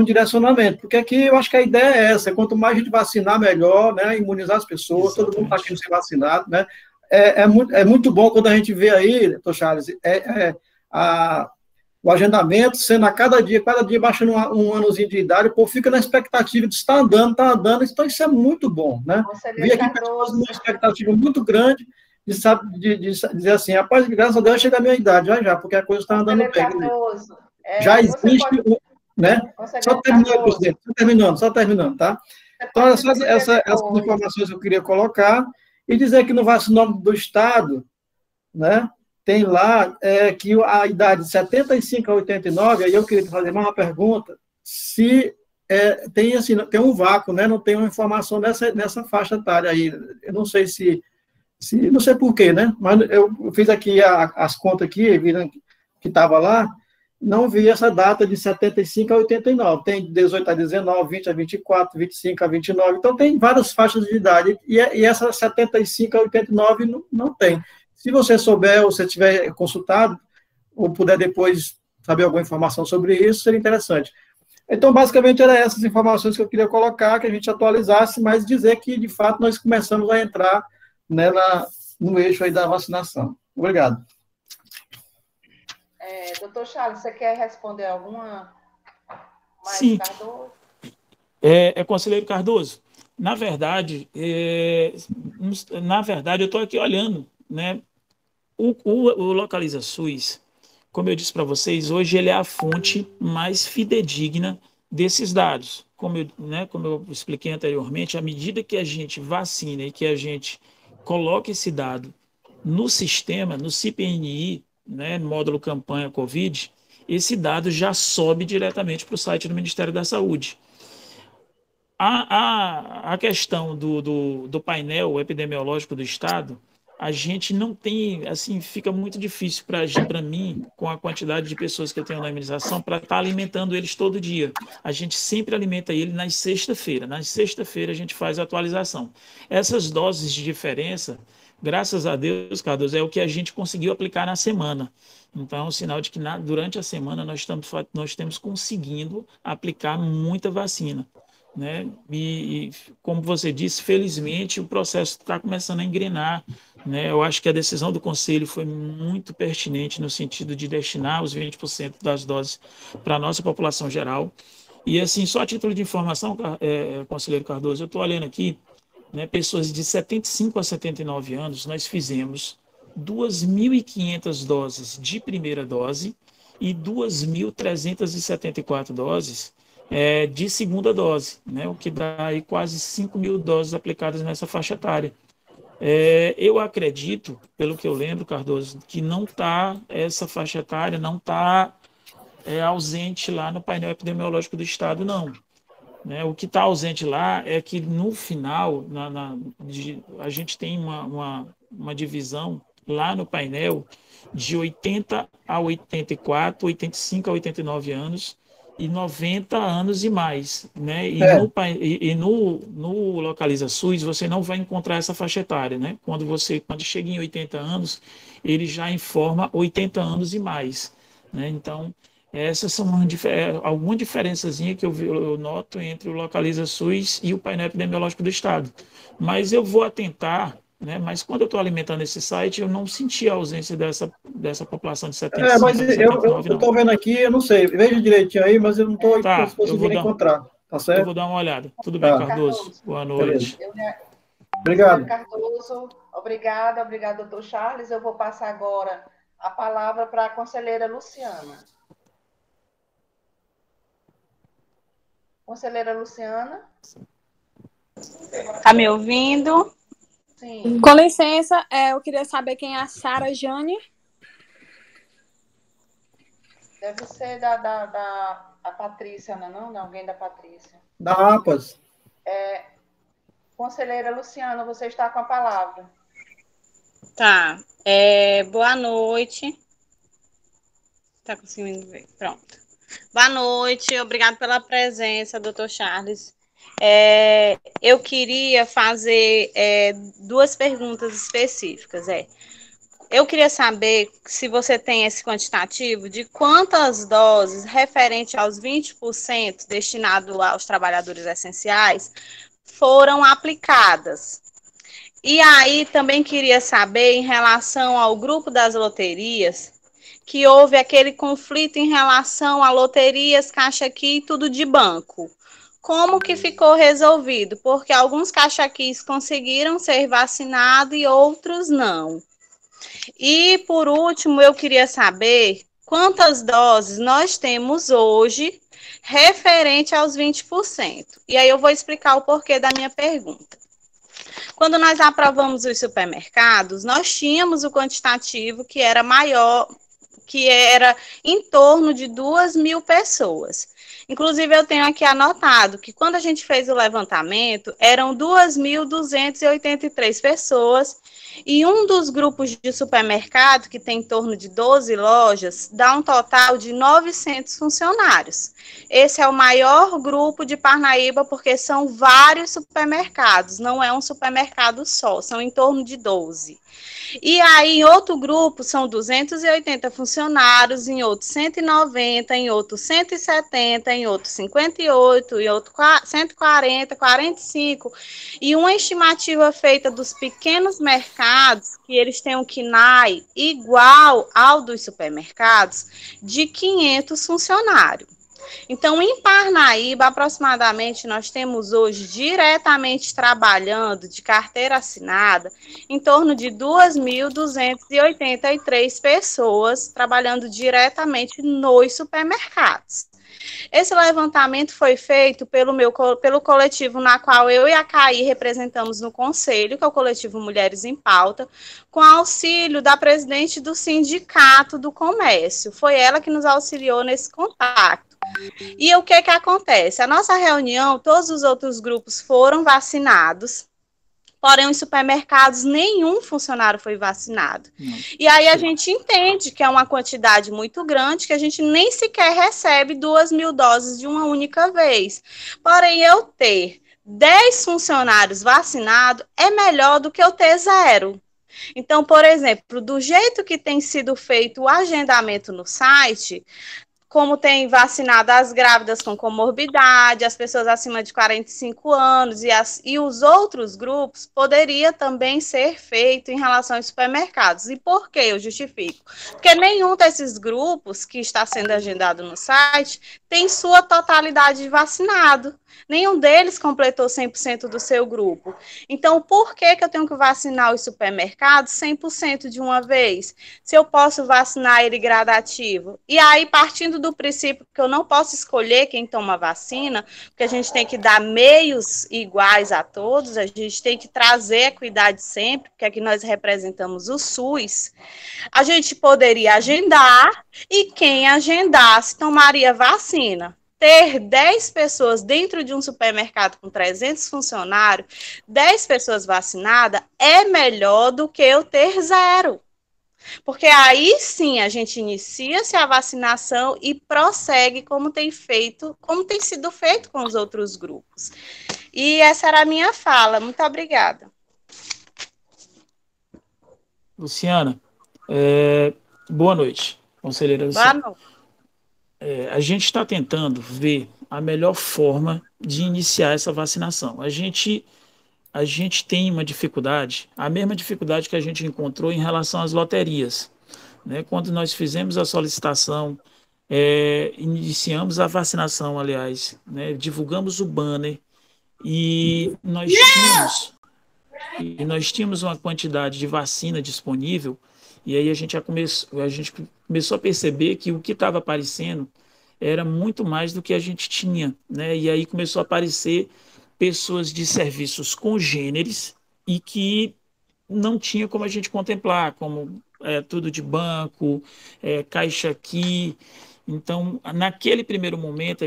direcionamento, porque aqui eu acho que a ideia é essa, quanto mais a gente vacinar, melhor, né, imunizar as pessoas, exatamente. Todo mundo está querendo ser vacinado, né, é muito bom quando a gente vê aí, doutor Charles, o agendamento sendo a cada dia baixando um anozinho de idade, o povo fica na expectativa de estar andando, então isso é muito bom, né, vi aqui pessoas numa expectativa muito grande, de dizer assim, rapaz, graças a Deus chega a minha idade, já, porque a coisa está andando bem. Cardoso, Já existe, pode... né? Só terminando, presidente, só terminando, tá? Então, essas informações eu queria colocar e dizer que no vacinômetro do Estado, né, tem lá que a idade de 75 a 89, aí eu queria fazer mais uma pergunta, se tem um vácuo, né, não tem uma informação nessa faixa etária aí. Eu não sei não sei por quê, né, mas eu fiz aqui as contas aqui, viram que estava lá, não vi essa data de 75 a 89. Tem 18 a 19, 20 a 24, 25 a 29. Então, tem várias faixas de idade. E essa 75 a 89 não tem. Se você souber, ou se tiver consultado, ou puder depois saber alguma informação sobre isso, seria interessante. Então, basicamente, eram essas informações que eu queria colocar, que a gente atualizasse, mas dizer que, de fato, nós começamos a entrar, né, no eixo aí da vacinação. Obrigado. Doutor Charles, você quer responder alguma mais, Sim. Cardoso? Conselheiro Cardoso, na verdade, eu estou aqui olhando, né? O Localiza SUS, como eu disse para vocês, hoje ele é a fonte mais fidedigna desses dados. Como eu expliquei anteriormente, à medida que a gente vacina e que a gente coloca esse dado no sistema, no CPNI, né, módulo campanha Covid, esse dado já sobe diretamente para o site do Ministério da Saúde. A questão do painel epidemiológico do Estado, a gente não tem, assim, fica muito difícil para mim, com a quantidade de pessoas que eu tenho na imunização, para estar alimentando eles todo dia. A gente sempre alimenta ele nas sexta-feira. Na sexta-feira a gente faz a atualização. Essas doses de diferença, graças a Deus, Cardoso, é o que a gente conseguiu aplicar na semana. Então, é um sinal de que durante a semana nós temos conseguindo aplicar muita vacina, né? E como você disse, felizmente o processo está começando a engrenar, né? Eu acho que a decisão do Conselho foi muito pertinente no sentido de destinar os 20% das doses para a nossa população geral. E assim, só a título de informação, conselheiro Cardoso, eu estou olhando aqui, né, pessoas de 75 a 79 anos, nós fizemos 2.500 doses de primeira dose e 2.374 doses de segunda dose, né, o que dá aí quase 5.000 doses aplicadas nessa faixa etária. Eu acredito, pelo que eu lembro, Cardoso, que essa faixa etária não está ausente lá no painel epidemiológico do Estado, não. Né? O que está ausente lá é que no final a gente tem uma divisão lá no painel de 80 a 84, 85 a 89 anos e 90 anos e mais. Né? E no Localiza SUS você não vai encontrar essa faixa etária. Né? Quando chega em 80 anos, ele já informa 80 anos e mais. Né? Então, essas são alguma diferençazinha que eu noto entre o Localiza SUS e o painel epidemiológico do Estado. Mas eu vou atentar, né? Mas quando eu estou alimentando esse site, eu não senti a ausência dessa população de 75 mas eu estou vendo aqui, eu não sei, veja direitinho aí, mas eu não estou conseguindo encontrar. Tá certo? Eu vou dar uma olhada. Tudo bem, Cardoso? Boa noite. Obrigado. Cardoso, obrigado, doutor Charles. Eu vou passar agora a palavra para a conselheira Luciana. Conselheira Luciana? Está me ouvindo? Sim. Com licença, eu queria saber quem é a Sara Jane. Deve ser da Patrícia, não? De alguém da Patrícia. Da APAS. Conselheira Luciana, você está com a palavra. Tá. Boa noite. Está conseguindo ver? Pronto. Boa noite, obrigado pela presença, doutor Charles. Eu queria fazer duas perguntas específicas. Eu queria saber se você tem esse quantitativo de quantas doses referente aos 20% destinado aos trabalhadores essenciais foram aplicadas. E aí também queria saber em relação ao grupo das loterias, que houve aquele conflito em relação a loterias, caixa aqui e tudo de banco. como que ficou resolvido? Porque alguns caixaquis conseguiram ser vacinados e outros não. E, por último, eu queria saber quantas doses nós temos hoje referente aos 20%. E aí eu vou explicar o porquê da minha pergunta. Quando nós aprovamos os supermercados, nós tínhamos o quantitativo que era maior, que era em torno de 2.000 pessoas. Inclusive, eu tenho aqui anotado que quando a gente fez o levantamento, eram 2.283 pessoas, e um dos grupos de supermercado, que tem em torno de 12 lojas, dá um total de 900 funcionários. Esse é o maior grupo de Parnaíba, porque são vários supermercados, não é um supermercado só, são em torno de 12. E aí, em outro grupo, são 280 funcionários, em outro 190, em outro 170, em outro 58, em outro 140, 45. E uma estimativa feita dos pequenos mercados, que eles têm um KNAI igual ao dos supermercados, de 500 funcionários. Então, em Parnaíba, aproximadamente, nós temos hoje, diretamente trabalhando, de carteira assinada, em torno de 2.283 pessoas trabalhando diretamente nos supermercados. Esse levantamento foi feito pelo coletivo na qual eu e a CAI representamos no Conselho, que é o coletivo Mulheres em Pauta, com auxílio da presidente do Sindicato do Comércio. Foi ela que nos auxiliou nesse contato. E o que acontece? A nossa reunião, todos os outros grupos foram vacinados, porém, os supermercados, nenhum funcionário foi vacinado. E aí a gente entende que é uma quantidade muito grande, que a gente nem sequer recebe 2.000 doses de uma única vez. Porém, eu ter 10 funcionários vacinados é melhor do que eu ter 0. Então, por exemplo, do jeito que tem sido feito o agendamento no site, como tem vacinado as grávidas com comorbidade, as pessoas acima de 45 anos e os outros grupos, poderia também ser feito em relação aos supermercados. E por que eu justifico? Porque nenhum desses grupos que está sendo agendado no site tem sua totalidade vacinado. Nenhum deles completou 100% do seu grupo. Então, por que eu tenho que vacinar os supermercados 100% de uma vez? Se eu posso vacinar ele gradativo? E aí, partindo do princípio que eu não posso escolher quem toma vacina, porque a gente tem que dar meios iguais a todos, a gente tem que trazer equidade sempre, porque aqui nós representamos o SUS, a gente poderia agendar e quem agendasse tomaria vacina. Ter 10 pessoas dentro de um supermercado com 300 funcionários, 10 pessoas vacinadas, é melhor do que eu ter 0. Porque aí sim a gente inicia-se a vacinação e prossegue como tem sido feito com os outros grupos. E essa era a minha fala. Muito obrigada. Luciana, boa noite, conselheira Luciana. Boa noite. A gente está tentando ver a melhor forma de iniciar essa vacinação. A gente tem uma dificuldade, a mesma dificuldade que a gente encontrou em relação às loterias, né? Quando nós fizemos a solicitação, iniciamos a vacinação, aliás, né? Divulgamos o banner e nós tínhamos uma quantidade de vacina disponível. E aí a gente começou a perceber que o que estava aparecendo era muito mais do que a gente tinha, né? E aí começou a aparecer pessoas de serviços congêneres e que não tinha como a gente contemplar, como tudo de banco, caixa aqui. Então, naquele primeiro momento,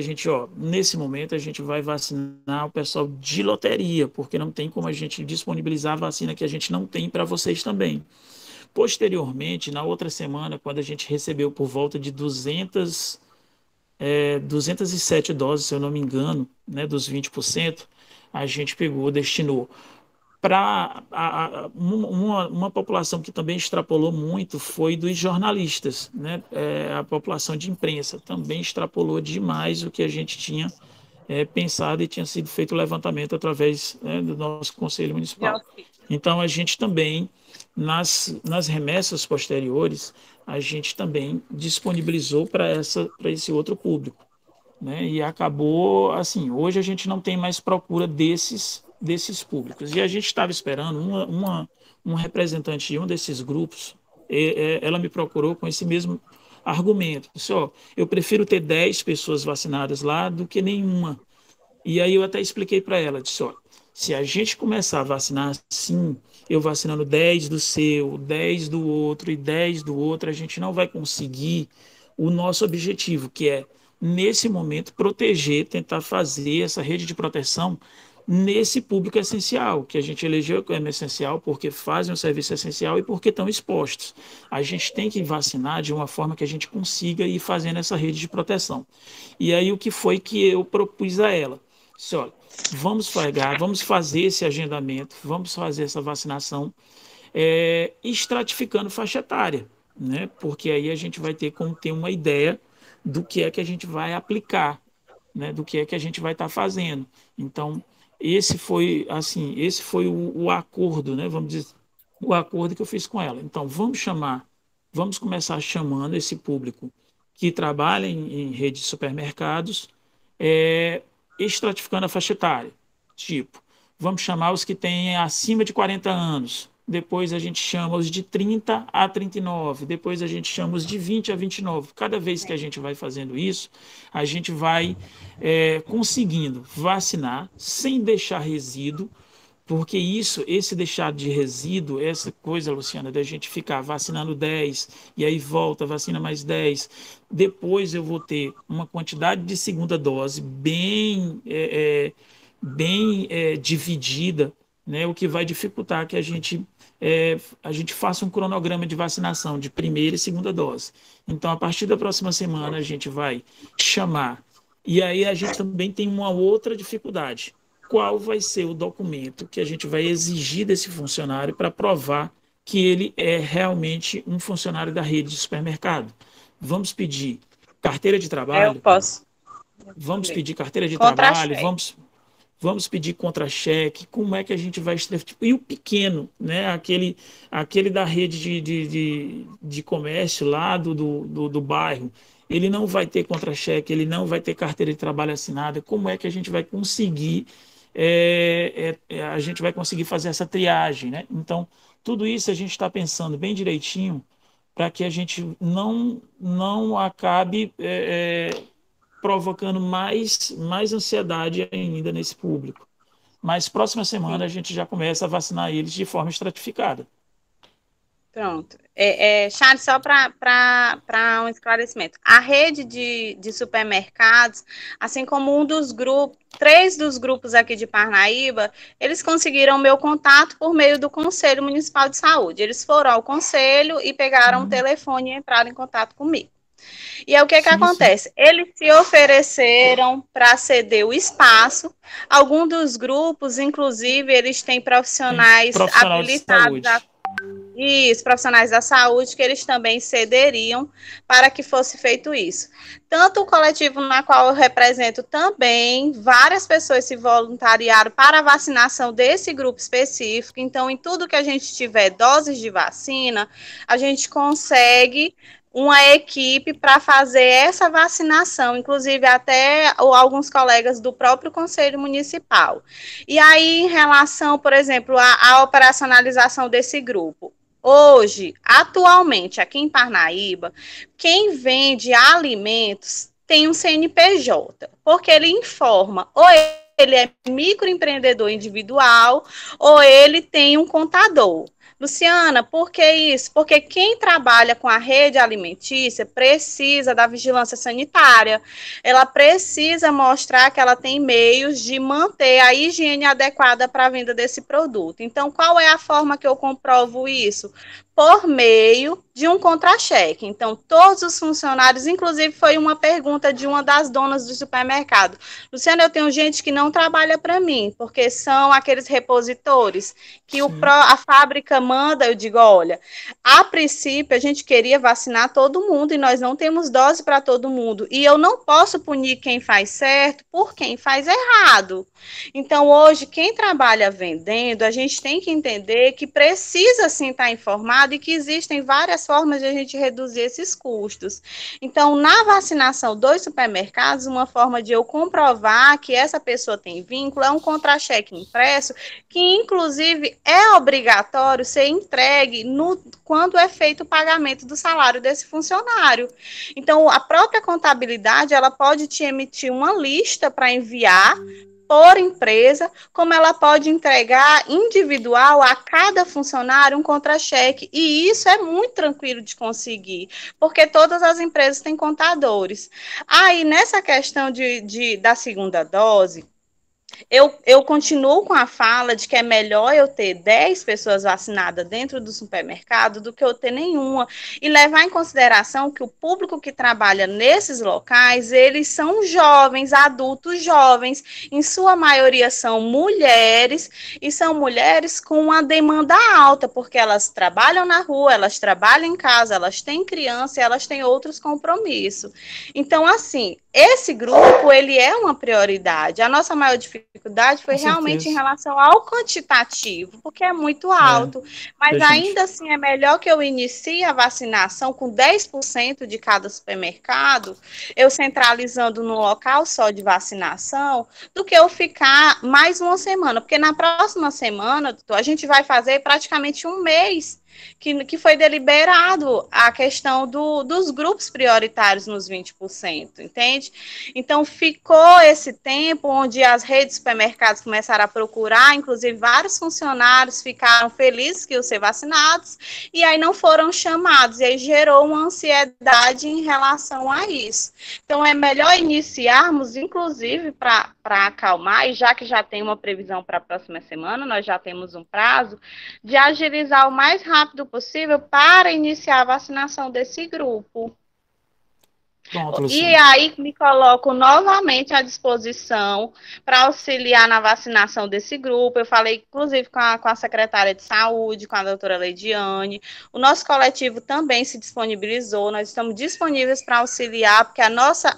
nesse momento a gente vai vacinar o pessoal de loteria, porque não tem como a gente disponibilizar a vacina que a gente não tem para vocês também. Posteriormente, na outra semana, quando a gente recebeu por volta de 207 doses, se eu não me engano, né, dos 20%, a gente destinou para uma população que também extrapolou muito, foi dos jornalistas, né? A população de imprensa também extrapolou demais o que a gente tinha pensado e tinha sido feito o levantamento através, né, do nosso Conselho Municipal. Então, a gente também, nas remessas posteriores, a gente também disponibilizou para esse outro público. né? E acabou, assim, hoje a gente não tem mais procura desses públicos. E a gente estava esperando um representante de um desses grupos, ela me procurou com esse mesmo argumento. Disse, ó, eu prefiro ter 10 pessoas vacinadas lá do que nenhuma. E aí eu até expliquei para ela, disse, ó, se a gente começar a vacinar assim, eu vacinando 10 do seu, 10 do outro e 10 do outro, a gente não vai conseguir o nosso objetivo, que é, nesse momento, proteger, tentar fazer essa rede de proteção nesse público essencial, que a gente elegeu como essencial porque fazem um serviço essencial e porque estão expostos. A gente tem que vacinar de uma forma que a gente consiga ir fazendo essa rede de proteção. E aí o que foi que eu propus a ela? Disse, olha, vamos fazer esse agendamento, vamos fazer essa vacinação, estratificando faixa etária, né? Porque aí a gente vai ter como ter uma ideia do que é que a gente vai aplicar, né? Do que é que a gente vai estar fazendo. Então, esse foi o acordo, né? Vamos dizer, o acordo que eu fiz com ela. Então, vamos começar chamando esse público que trabalha em rede de supermercados, é, estratificando a faixa etária. Tipo, vamos chamar os que têm acima de 40 anos, depois a gente chama os de 30 a 39, depois a gente chama os de 20 a 29. Cada vez que a gente vai fazendo isso, a gente vai conseguindo vacinar sem deixar resíduo, porque esse deixar de resíduo, essa coisa, Luciana, da gente ficar vacinando 10 e aí volta, vacina mais 10, depois eu vou ter uma quantidade de segunda dose bem dividida, né, o que vai dificultar que a gente faça um cronograma de vacinação de primeira e segunda dose. Então, a partir da próxima semana, a gente vai chamar. E aí a gente também tem uma outra dificuldade. Qual vai ser o documento que a gente vai exigir desse funcionário para provar que ele é realmente um funcionário da rede de supermercado? Vamos pedir carteira de trabalho? Eu posso. Vamos pedir carteira de trabalho? Vamos pedir contra-cheque, como é que a gente vai... E o pequeno, né? aquele da rede de comércio lá do bairro, ele não vai ter contra-cheque, ele não vai ter carteira de trabalho assinada, como é que a gente vai conseguir fazer essa triagem, né? Então, tudo isso a gente está pensando bem direitinho para que a gente não acabe provocando mais ansiedade ainda nesse público. Mas próxima semana a gente já começa a vacinar eles de forma estratificada. Pronto. Charles, só para um esclarecimento. A rede de supermercados, assim como três dos grupos aqui de Parnaíba, eles conseguiram o meu contato por meio do Conselho Municipal de Saúde. Eles foram ao conselho e pegaram o telefone e entraram em contato comigo. E aí o que acontece? Eles se ofereceram para ceder o espaço. Alguns dos grupos, inclusive, eles têm profissionais habilitados profissionais da saúde, que eles também cederiam para que fosse feito isso. Tanto o coletivo na qual eu represento também, várias pessoas se voluntariaram para a vacinação desse grupo específico. Então, em tudo que a gente tiver doses de vacina, a gente consegue uma equipe para fazer essa vacinação, inclusive até alguns colegas do próprio Conselho Municipal. E aí, em relação, por exemplo, à operacionalização desse grupo, hoje, atualmente, aqui em Parnaíba, quem vende alimentos tem um CNPJ, porque ele informa, ou ele é microempreendedor individual, ou ele tem um contador. Luciana, por que isso? Porque quem trabalha com a rede alimentícia precisa da vigilância sanitária, ela precisa mostrar que ela tem meios de manter a higiene adequada para a venda desse produto. Então, qual é a forma que eu comprovo isso? Por meio de um contra-cheque. Então, todos os funcionários, inclusive foi uma pergunta de uma das donas do supermercado. Luciana, eu tenho gente que não trabalha para mim, porque são aqueles repositores que a fábrica manda, eu digo, olha, a princípio a gente queria vacinar todo mundo e nós não temos dose para todo mundo. E eu não posso punir quem faz certo por quem faz errado. Então, hoje, quem trabalha vendendo, a gente tem que entender que precisa sim estar informado supermercado e que existem várias formas de a gente reduzir esses custos. Então, na vacinação dos supermercados, uma forma de eu comprovar que essa pessoa tem vínculo é um contra-cheque impresso, que inclusive é obrigatório ser entregue quando é feito o pagamento do salário desse funcionário. Então, a própria contabilidade, ela pode te emitir uma lista para enviar por empresa, como ela pode entregar individual a cada funcionário um contra-cheque. E isso é muito tranquilo de conseguir, porque todas as empresas têm contadores. Aí, nessa questão da segunda dose, eu continuo com a fala de que é melhor eu ter 10 pessoas vacinadas dentro do supermercado do que eu ter nenhuma. E levar em consideração que o público que trabalha nesses locais, eles são jovens, adultos jovens, em sua maioria são mulheres, e são mulheres com uma demanda alta, porque elas trabalham na rua, elas trabalham em casa, elas têm criança e elas têm outros compromissos. Então, assim, esse grupo, ele é uma prioridade. A nossa maior dificuldade foi realmente em relação ao quantitativo, porque é muito alto. Mas ainda assim, é melhor que eu inicie a vacinação com 10% de cada supermercado, eu centralizando num local só de vacinação, do que eu ficar mais uma semana. Porque na próxima semana, doutor, a gente vai fazer praticamente um mês que foi deliberado a questão dos grupos prioritários nos 20%, entende? Então, ficou esse tempo onde as redes de supermercados começaram a procurar, inclusive vários funcionários ficaram felizes que iam ser vacinados, e aí não foram chamados, e aí gerou uma ansiedade em relação a isso. Então, é melhor iniciarmos, inclusive, para acalmar, e já que já tem uma previsão para a próxima semana, nós já temos um prazo, de agilizar o mais rápido possível para iniciar a vacinação desse grupo. Pronto, E Luciana. aí me coloco novamente à disposição para auxiliar na vacinação desse grupo. Eu falei, inclusive, com a secretária de saúde, com a doutora Leidiane. O nosso coletivo também se disponibilizou, nós estamos disponíveis para auxiliar, porque a nossa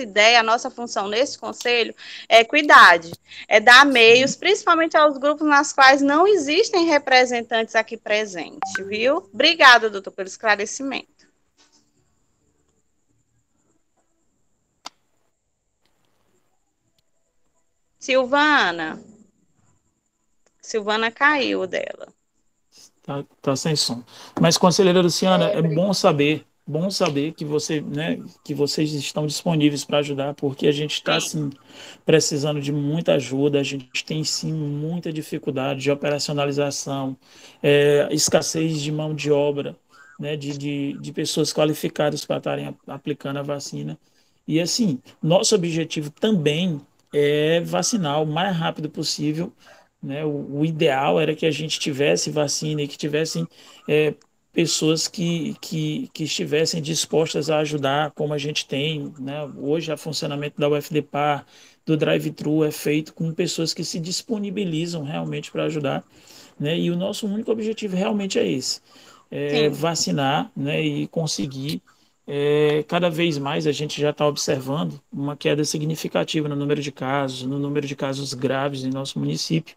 ideia, a nossa função nesse conselho é equidade, é dar meios, principalmente aos grupos nas quais não existem representantes aqui presentes, viu? Obrigada, doutor, pelo esclarecimento. Silvana caiu dela. Tá sem som. Mas, conselheira Luciana, é bom saber que você, né, que vocês estão disponíveis para ajudar, porque a gente está assim precisando de muita ajuda, a gente tem sim muita dificuldade de operacionalização, escassez de mão de obra, né, de pessoas qualificadas para estarem aplicando a vacina. E assim, nosso objetivo também é vacinar o mais rápido possível, né? O ideal era que a gente tivesse vacina e que tivessem pessoas que estivessem dispostas a ajudar, como a gente tem, né? Hoje, o funcionamento da UFDPAR, do drive-thru, é feito com pessoas que se disponibilizam realmente para ajudar, né? E o nosso único objetivo realmente é esse, vacinar, né? E conseguir. Cada vez mais a gente já está observando uma queda significativa no número de casos, no número de casos graves em nosso município,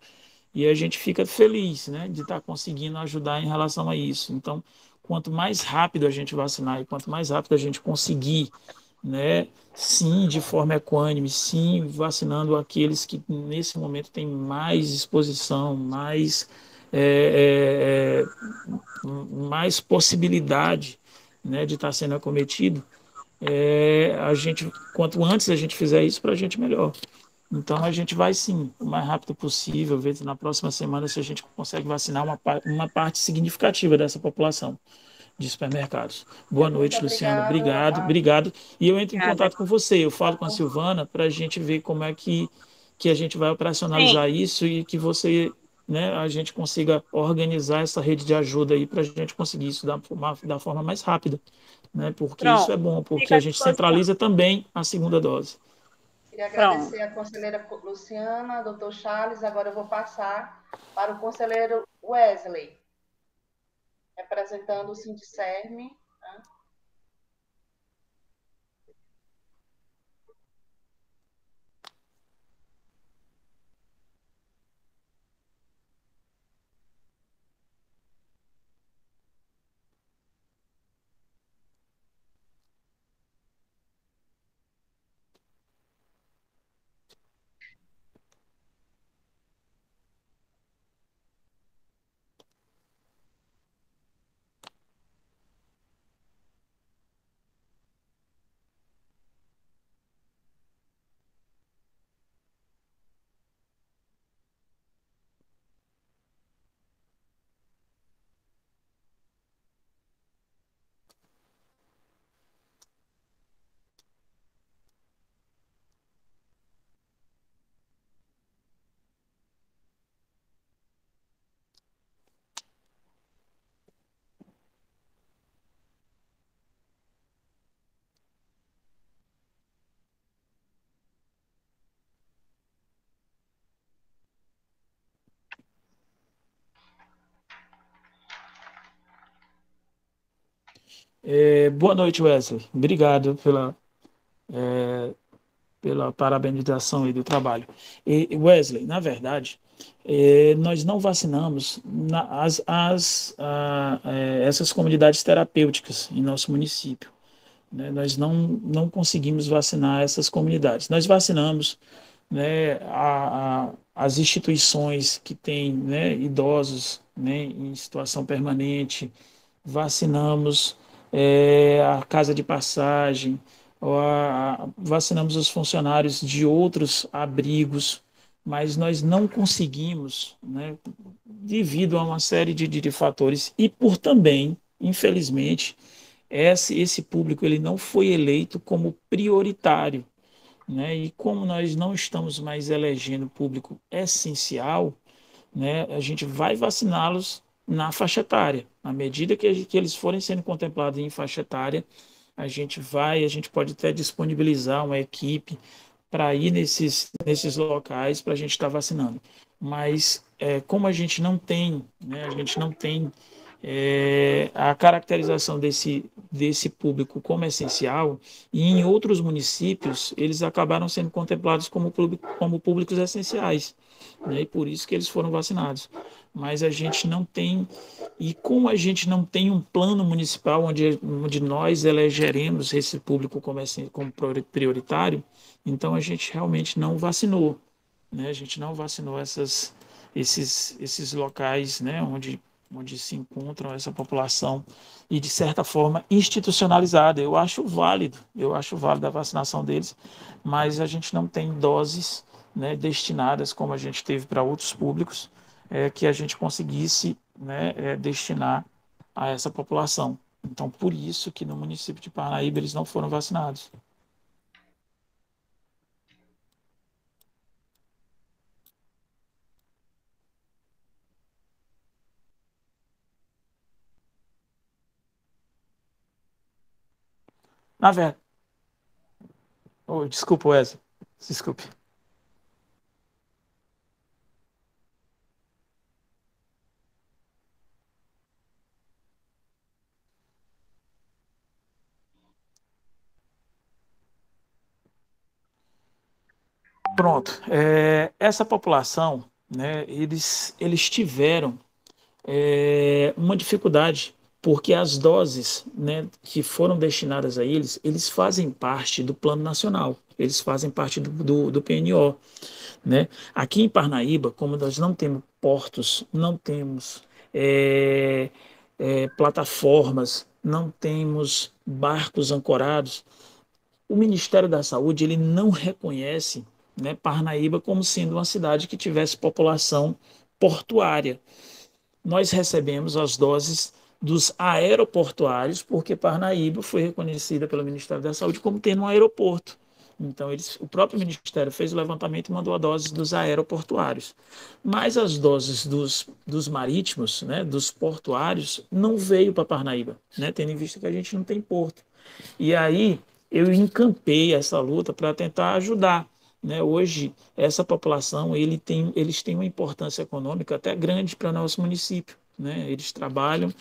e a gente fica feliz, né, de estar conseguindo ajudar em relação a isso. Então, quanto mais rápido a gente vacinar e quanto mais rápido a gente conseguir, né, sim, de forma equânime, sim, vacinando aqueles que nesse momento têm mais exposição, é, mais possibilidade, né, de estar sendo acometido, quanto antes a gente fizer isso, para a gente melhor. Então a gente vai sim, o mais rápido possível, ver se na próxima semana se a gente consegue vacinar uma parte significativa dessa população de supermercados. Boa noite, Luciana. Obrigado, obrigado. E eu entro em contato com você, eu falo com a Silvana para a gente ver como é que a gente vai operacionalizar isso e que você, né, a gente consiga organizar essa rede de ajuda aí para a gente conseguir isso da forma mais rápida, né? Porque isso é bom, porque a gente centraliza também a segunda dose. Queria agradecer a conselheira Luciana, doutor Charles. Agora eu vou passar para o conselheiro Wesley, representando o Sindicerme. Né? Boa noite, Wesley. Obrigado pela parabenização aí do trabalho. Wesley, na verdade, nós não vacinamos essas comunidades terapêuticas em nosso município, né? Nós não conseguimos vacinar essas comunidades. Nós vacinamos, né, as instituições que têm, né, idosos, né, em situação permanente, vacinamos a casa de passagem, vacinamos os funcionários de outros abrigos, mas nós não conseguimos, né, devido a uma série de fatores e por também, infelizmente, esse público ele não foi eleito como prioritário, né? E como nós não estamos mais elegendo público essencial, né, a gente vai vaciná-los na faixa etária. À medida que eles forem sendo contemplados em faixa etária, a gente pode até disponibilizar uma equipe para ir nesses locais para a gente estar vacinando. Mas como a gente não tem, né, a gente não tem a caracterização desse público como essencial, e em outros municípios eles acabaram sendo contemplados como públicos essenciais, né, e por isso que eles foram vacinados. Mas a gente não tem, e como a gente não tem um plano municipal onde nós elegeremos esse público como prioritário, então a gente realmente não vacinou, né? A gente não vacinou esses locais, né, onde se encontram essa população e, de certa forma, institucionalizada. Eu acho válido a vacinação deles, mas a gente não tem doses, né, destinadas, como a gente teve para outros públicos, que a gente conseguisse, né, destinar a essa população. Então, por isso que no município de Parnaíba eles não foram vacinados. Na verdade, oh, desculpa, Wesley, desculpe. Pronto. Essa população, né, eles tiveram uma dificuldade, porque as doses, né, que foram destinadas a eles fazem parte do Plano Nacional, eles fazem parte do PNO. Né? Aqui em Parnaíba, como nós não temos portos, não temos plataformas, não temos barcos ancorados, o Ministério da Saúde ele não reconhece, né, Parnaíba como sendo uma cidade que tivesse população portuária. Nós recebemos as doses dos aeroportuários, porque Parnaíba foi reconhecida pelo Ministério da Saúde como tendo um aeroporto. Então, o próprio Ministério fez o levantamento e mandou a dose dos aeroportuários. Mas as doses dos marítimos, né, dos portuários, não veio para Parnaíba, né, tendo em vista que a gente não tem porto. E aí eu encampei essa luta para tentar ajudar. Né? Hoje, essa população eles têm uma importância econômica até grande para nosso município. Né? Eles trabalham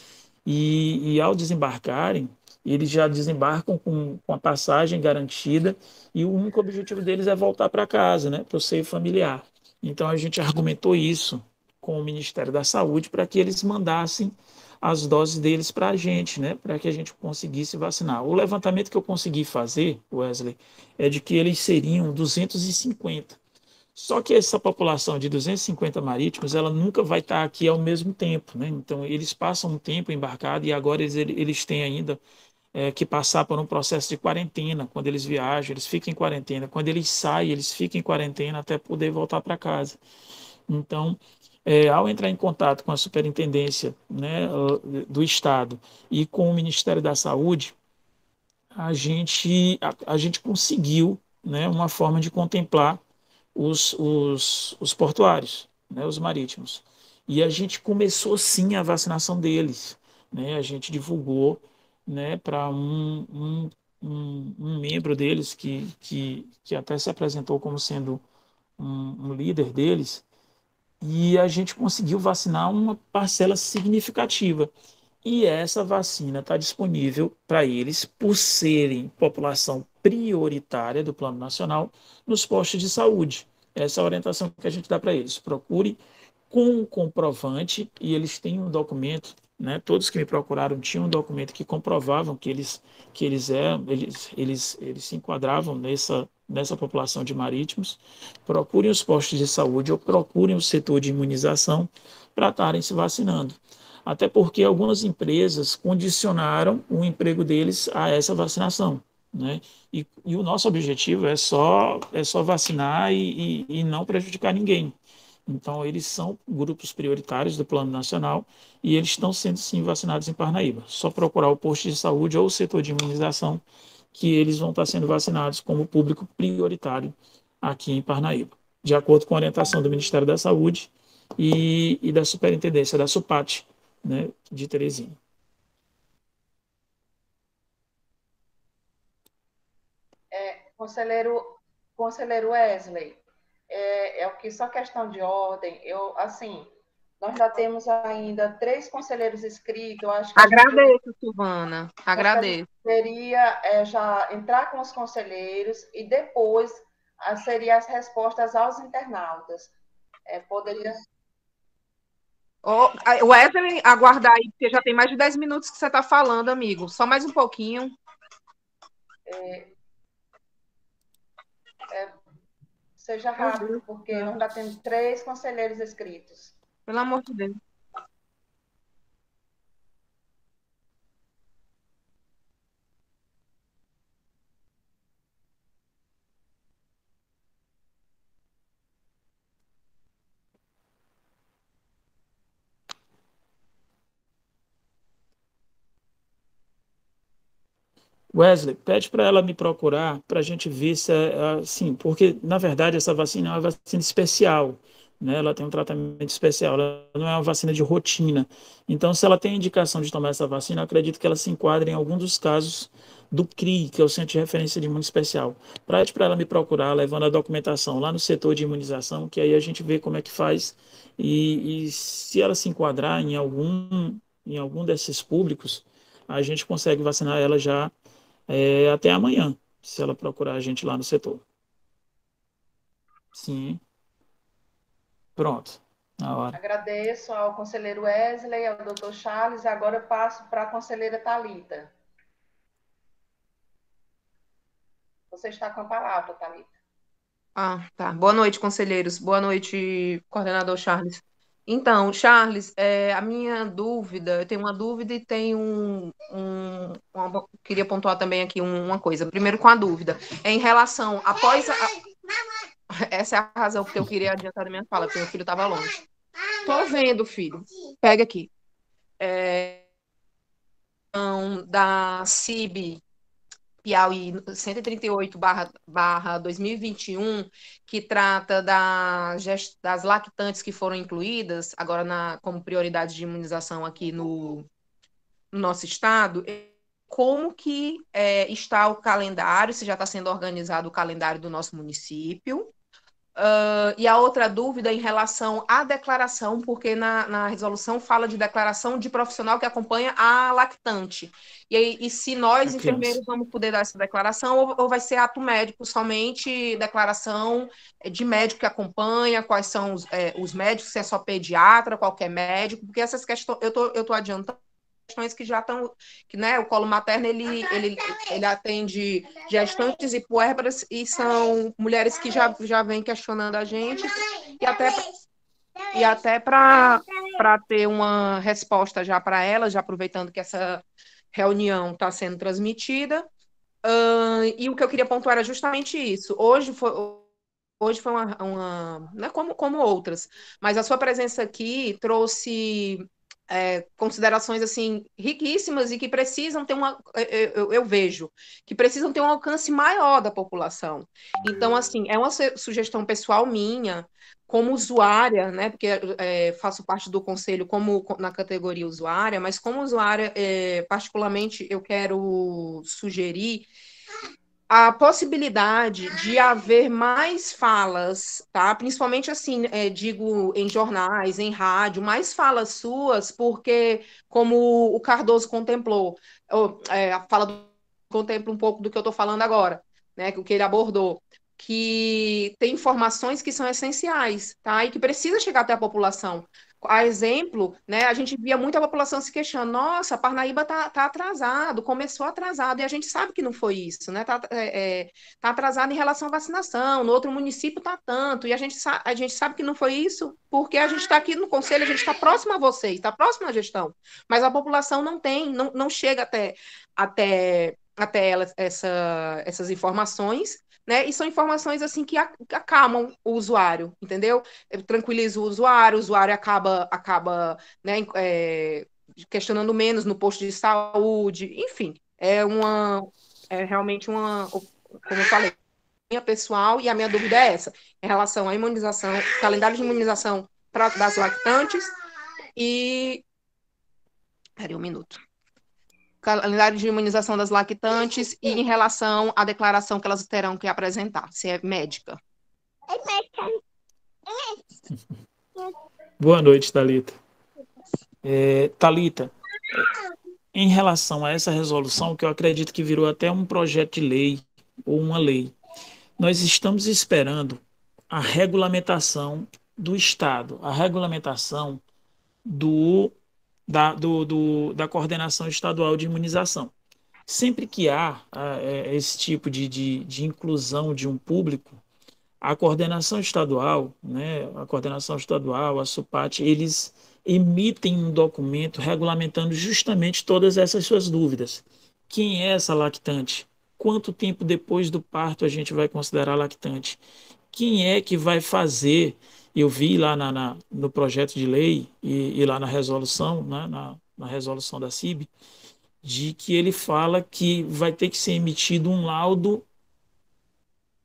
e ao desembarcarem, eles já desembarcam com a passagem garantida e o único objetivo deles é voltar para casa, né? Para o seio familiar. Então, a gente argumentou isso com o Ministério da Saúde para que eles mandassem as doses deles para a gente, né, para que a gente conseguisse vacinar. O levantamento que eu consegui fazer, Wesley, é de que eles seriam 250. Só que essa população de 250 marítimos, ela nunca vai estar aqui ao mesmo tempo, né? Então, eles passam um tempo embarcado e agora eles têm ainda que passar por um processo de quarentena. Quando eles viajam, eles ficam em quarentena. Quando eles saem, eles ficam em quarentena até poder voltar para casa. Então, ao entrar em contato com a Superintendência, né, do Estado e com o Ministério da Saúde, a gente conseguiu, né, uma forma de contemplar os portuários, né, os marítimos. E a gente começou sim a vacinação deles. Né, a gente divulgou, né, para um membro deles que até se apresentou como sendo um líder deles, e a gente conseguiu vacinar uma parcela significativa. e essa vacina está disponível para eles por serem população prioritária do Plano Nacional nos postos de saúde. Essa é a orientação que a gente dá para eles. Procure com um comprovante, e eles têm um documento, né? Todos que me procuraram tinham um documento que comprovavam que eles se enquadravam nessa população de marítimos. Procurem os postos de saúde ou procurem o setor de imunização para estarem se vacinando. Até porque algumas empresas condicionaram o emprego deles a essa vacinação, né? E o nosso objetivo é só vacinar e não prejudicar ninguém. Então, eles são grupos prioritários do Plano Nacional e eles estão sendo, sim, vacinados em Parnaíba. Só procurar o posto de saúde ou o setor de imunização que eles vão estar sendo vacinados como público prioritário aqui em Parnaíba, de acordo com a orientação do Ministério da Saúde e da Superintendência da SUPAT, né, de Teresina. Conselheiro Wesley, o que só questão de ordem, nós já temos ainda 3 conselheiros inscritos, eu acho que Agradeço, Silvana, agradeço. Seria já entrar com os conselheiros e depois seriam as respostas aos internautas. Poderia... Wesley, aguardar aí, porque já tem mais de 10 minutos que você está falando, amigo. Só mais um pouquinho. Seja rápido, porque nós já temos 3 conselheiros inscritos. Pelo amor de Deus. Wesley, pede para ela me procurar para a gente ver se assim, porque na verdade essa vacina é uma vacina especial, né? Ela tem um tratamento especial, ela não é uma vacina de rotina. Então, se ela tem indicação de tomar essa vacina, eu acredito que ela se enquadre em algum dos casos do CRI, que é o Centro de Referência de Imuno Especial. Pede para ela me procurar, levando a documentação lá no setor de imunização, que aí a gente vê como é que faz e se ela se enquadrar em algum desses públicos, a gente consegue vacinar ela já até amanhã, se ela procurar a gente lá no setor. Sim. Pronto. Na hora. Agradeço ao conselheiro Wesley, ao doutor Charles. Agora eu passo para a conselheira Thalita. Você está com a palavra, Thalita. Tá. Boa noite, conselheiros. Boa noite, coordenador Charles. Então, Charles, a minha dúvida, eu tenho uma dúvida e tenho queria pontuar também aqui uma coisa. Primeiro com a dúvida, em relação, essa é a razão porque eu queria adiantar a minha fala, porque meu filho estava longe. Tô vendo, filho. Pega aqui. Da CIB Piauí 138/2021, que trata das lactantes que foram incluídas agora como prioridade de imunização aqui no nosso estado. Como que está o calendário, se já está sendo organizado o calendário do nosso município? E a outra dúvida em relação à declaração, porque na resolução fala de declaração de profissional que acompanha a lactante. E se nós, enfermeiros, vamos poder dar essa declaração, ou vai ser ato médico somente, declaração de médico que acompanha, quais são os médicos, se é só pediatra, qualquer médico, porque essas questões, eu tô adiantando questões que já estão, que, né, o colo materno, ele atende gestantes e puérperas, e são mulheres que já vêm questionando a gente, e até para ter uma resposta já para elas, já aproveitando que essa reunião está sendo transmitida. E o que eu queria pontuar era justamente isso. Hoje foi uma não é como outras, mas a sua presença aqui trouxe considerações assim riquíssimas e que precisam ter eu vejo que precisam ter um alcance maior da população. Então, assim, é uma sugestão pessoal minha como usuária, né? Porque faço parte do conselho como na categoria usuária, mas como usuária, particularmente, eu quero sugerir a possibilidade de haver mais falas, tá? Principalmente assim, digo, em jornais, em rádio, mais falas suas, porque, como o Cardoso contemplou, a fala do contempla um pouco do que eu estou falando agora, né? O que ele abordou, que tem informações que são essenciais, tá? E que precisa chegar até a população. A exemplo, né, a gente via muita população se queixando, nossa, Parnaíba tá atrasado, começou atrasado, e a gente sabe que não foi isso, né? Tá atrasado em relação à vacinação, no outro município tá tanto, e a gente sabe que não foi isso, porque a gente está aqui no conselho, a gente está próximo a vocês, está próximo à gestão, mas a população não chega até elas, essas informações, né? E são informações assim que acalmam o usuário, entendeu? Tranquiliza o usuário acaba né, questionando menos no posto de saúde, enfim, é realmente como eu falei, minha pessoal, e a minha dúvida é essa, em relação à imunização, calendário de imunização das lactantes e... Peraí, um minuto. Calendário de imunização das lactantes e em relação à declaração que elas terão que apresentar, se é médica. Boa noite, Thalita. Thalita, em relação a essa resolução, que eu acredito que virou até um projeto de lei ou uma lei, nós estamos esperando a regulamentação do Estado, a regulamentação da coordenação estadual de imunização. Sempre que há esse tipo de inclusão de um público, a coordenação estadual, né, a SUPAT, eles emitem um documento regulamentando justamente todas essas suas dúvidas. Quem é essa lactante? Quanto tempo depois do parto a gente vai considerar lactante? Quem é que vai fazer? Eu vi lá no projeto de lei e lá na resolução, né, na resolução da CIB, de que ele fala que vai ter que ser emitido um laudo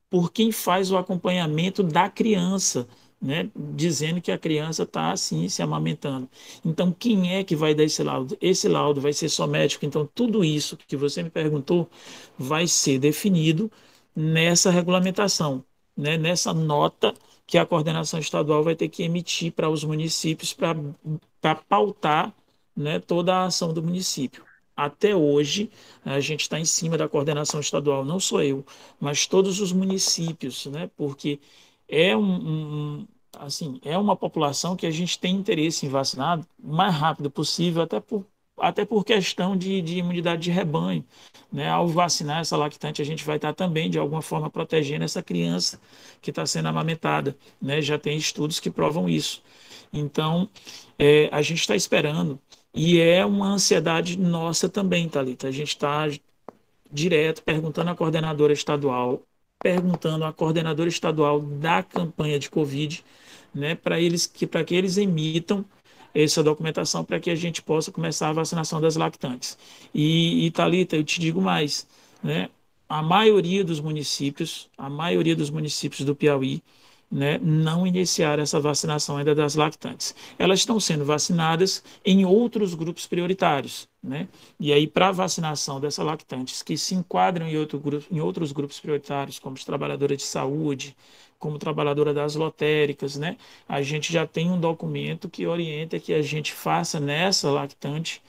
por quem faz o acompanhamento da criança, né, dizendo que a criança está assim se amamentando. Então, quem é que vai dar esse laudo? Esse laudo vai ser só médico. Então, tudo isso que você me perguntou vai ser definido nessa regulamentação, né, nessa nota que a coordenação estadual vai ter que emitir para os municípios para pautar, né, toda a ação do município. Até hoje, a gente está em cima da coordenação estadual, não sou eu, mas todos os municípios, né? Porque assim, é uma população que a gente tem interesse em vacinar o mais rápido possível, até por questão de imunidade de rebanho, né? Ao vacinar essa lactante, a gente vai estar também, de alguma forma, protegendo essa criança que está sendo amamentada, né? Já tem estudos que provam isso. Então, a gente está esperando, e é uma ansiedade nossa também, Thalita. A gente está direto perguntando à coordenadora estadual, da campanha de Covid, né, para que eles emitam essa documentação para que a gente possa começar a vacinação das lactantes. E Thalita, eu te digo mais, né, a maioria dos municípios do Piauí, né, não iniciaram essa vacinação ainda das lactantes. Elas estão sendo vacinadas em outros grupos prioritários, né? E aí, para a vacinação dessas lactantes que se enquadram em outros grupos prioritários, como os trabalhadores de saúde, como trabalhadora das lotéricas, né? A gente já tem um documento que orienta que a gente faça nessa lactante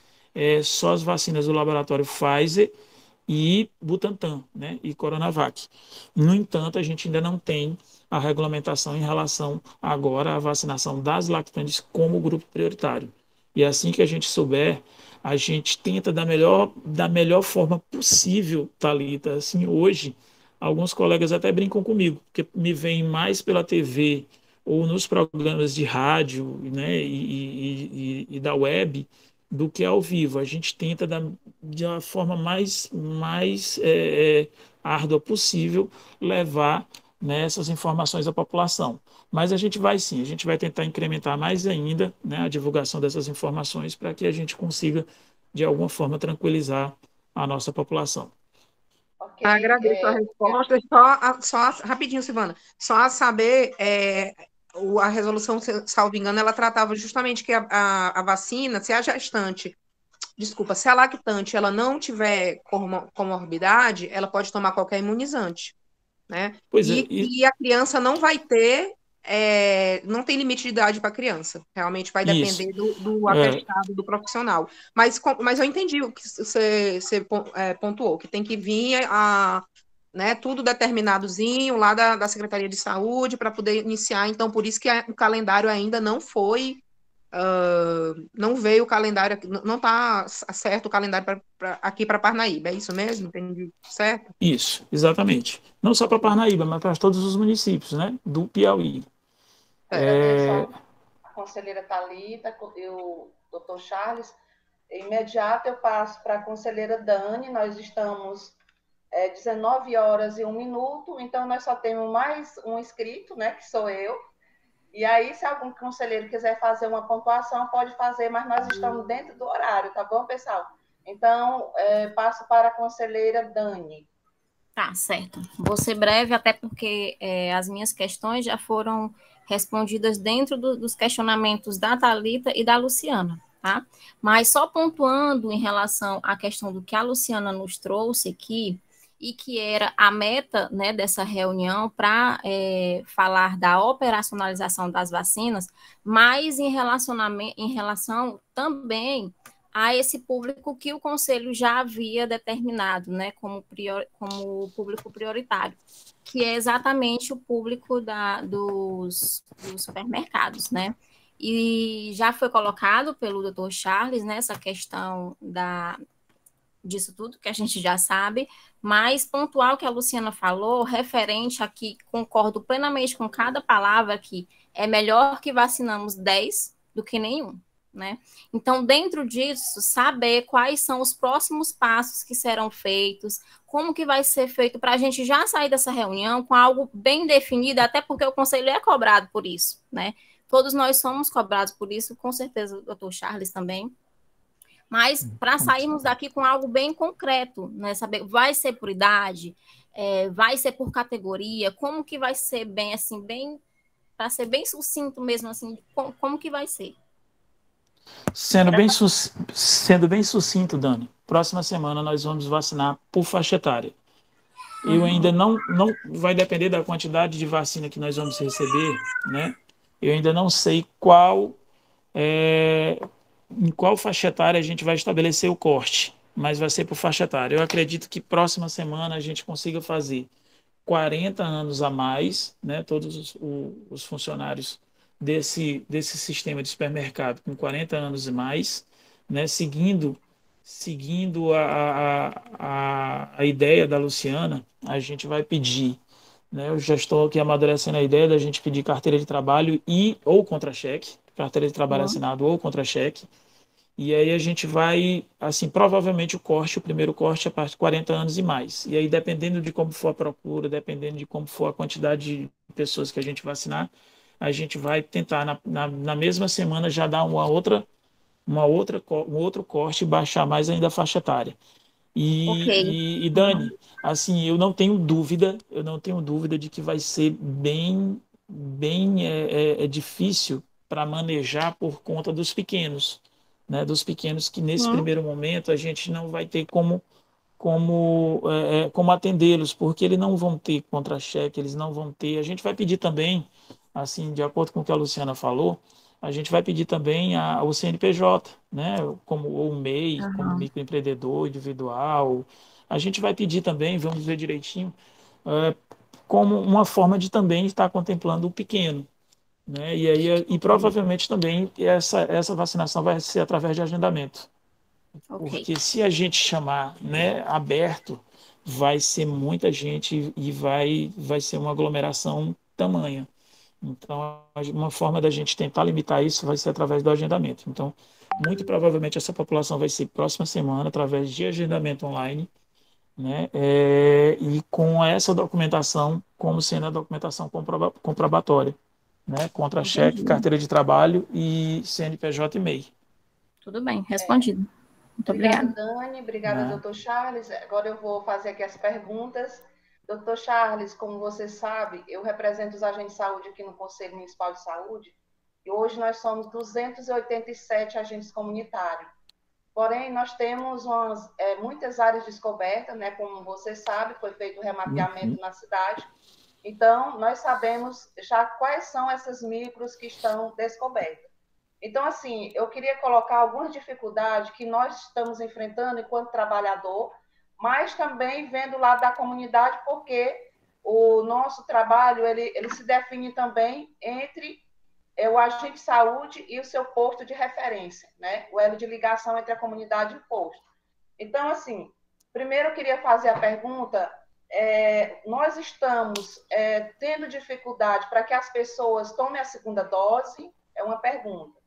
só as vacinas do laboratório Pfizer e Butantan, né, e Coronavac. No entanto, a gente ainda não tem a regulamentação em relação agora à vacinação das lactantes como grupo prioritário. E assim que a gente souber, a gente tenta da melhor forma possível, Thalita. Assim, hoje, alguns colegas até brincam comigo, porque me veem mais pela TV ou nos programas de rádio, né, e da web, do que ao vivo. A gente tenta de uma forma mais árdua possível levar, né, essas informações à população. Mas a gente vai sim, a gente vai tentar incrementar mais ainda, né, a divulgação dessas informações para que a gente consiga, de alguma forma, tranquilizar a nossa população. Ok, Agradeço a resposta. Só rapidinho, Silvana. Só a saber, a resolução, salvo engano, ela tratava justamente que a vacina, se a gestante desculpa, se a lactante ela não tiver comorbidade, ela pode tomar qualquer imunizante, né? Pois é, E a criança não vai ter, não tem limite de idade para a criança. Realmente vai isso. depender do atestado do profissional. Mas eu entendi o que você pontuou, que tem que vir né, tudo determinadozinho lá da Secretaria de Saúde para poder iniciar. Então, por isso que o calendário ainda não foi. Não veio o calendário, não está certo o calendário aqui para Parnaíba, é isso mesmo? Entendi certo? Isso, exatamente. Não só para Parnaíba, mas para todos os municípios, né, do Piauí. Agradeço a conselheira Thalita e o doutor Charles. Imediato eu passo para a conselheira Dani. Nós estamos 19h01, então nós só temos mais um inscrito, né, que sou eu. E aí, se algum conselheiro quiser fazer uma pontuação, pode fazer, mas nós estamos dentro do horário, tá bom, pessoal? Então, passo para a conselheira Dani. Tá, certo. Vou ser breve, até porque as minhas questões já foram respondidas dentro dos questionamentos da Thalita e da Luciana, tá? Mas só pontuando em relação à questão do que a Luciana nos trouxe aqui, e que era a meta, né, dessa reunião para falar da operacionalização das vacinas, mas em relação também a esse público que o Conselho já havia determinado, né, como público prioritário, que é exatamente o público dos supermercados, né? E já foi colocado pelo Dr. Charles, né, essa questão disso tudo que a gente já sabe, mas pontual que a Luciana falou, referente aqui, concordo plenamente com cada palavra aqui, é melhor que vacinamos 10 do que nenhum, né? Então, dentro disso, saber quais são os próximos passos que serão feitos, como que vai ser feito para a gente já sair dessa reunião com algo bem definido, até porque o Conselho é cobrado por isso, né? Todos nós somos cobrados por isso, com certeza o doutor Charles também, mas para sairmos daqui com algo bem concreto, né? Saber, vai ser por idade, vai ser por categoria, como que vai ser bem, assim, para ser bem sucinto mesmo, assim, como que vai ser? Sendo bem sucinto, Dani, próxima semana nós vamos vacinar por faixa etária. Eu ainda não vai depender da quantidade de vacina que nós vamos receber, né? Eu ainda não sei em qual faixa etária a gente vai estabelecer o corte, mas vai ser por faixa etária. Eu acredito que próxima semana a gente consiga fazer 40 anos a mais, né? Todos os funcionários desse sistema de supermercado com 40 anos e mais, né? Seguindo a ideia da Luciana, a gente vai pedir, né? Eu já estou aqui amadurecendo a ideia da gente pedir carteira de trabalho ou contra-cheque, carteira de trabalho assinado ou contra-cheque. E aí a gente vai, assim, provavelmente o primeiro corte é a partir de 40 anos e mais. E aí, dependendo de como for a procura, dependendo de como for a quantidade de pessoas que a gente vacinar, a gente vai tentar, na mesma semana, já dar um outro corte e baixar mais ainda a faixa etária. E Dani, assim, eu não tenho dúvida de que vai ser bem difícil para manejar por conta dos pequenos, né? Dos pequenos que nesse primeiro momento a gente não vai ter como atendê-los, porque eles não vão ter contra-cheque, eles não vão ter. A gente vai pedir também, assim, de acordo com o que a Luciana falou, a gente vai pedir também o CNPJ, né? Como o MEI, como microempreendedor individual. A gente vai pedir também, vamos ver direitinho, como uma forma de também estar contemplando o pequeno, né? E provavelmente também essa vacinação vai ser através de agendamento. Porque se a gente chamar, né, aberto, vai ser muita gente e vai ser uma aglomeração tamanha. Então, uma forma da gente tentar limitar isso vai ser através do agendamento. Então, muito provavelmente essa população vai ser próxima semana, através de agendamento online, né? E com essa documentação, como sendo a documentação comprobatória, né? Contra-cheque, carteira de trabalho e CNPJ e MEI. Tudo bem, respondido. Muito obrigada. Dani, obrigada, doutor Charles. Agora eu vou fazer aqui as perguntas. Doutor Charles, como você sabe, eu represento os agentes de saúde aqui no Conselho Municipal de Saúde e hoje nós somos 287 agentes comunitários. porém nós temos muitas áreas descobertas, né? Como você sabe, foi feito o remapeamento na cidade. Então, nós sabemos já quais são essas micros que estão descobertas. Então, assim, eu queria colocar algumas dificuldades que nós estamos enfrentando enquanto trabalhador, mas também vendo o lado da comunidade, porque o nosso trabalho ele se define também entre o agente de saúde e o seu posto de referência, né? O elo de ligação entre a comunidade e o posto. Então, assim, primeiro eu queria fazer a pergunta, nós estamos tendo dificuldade para que as pessoas tomem a segunda dose? É uma pergunta.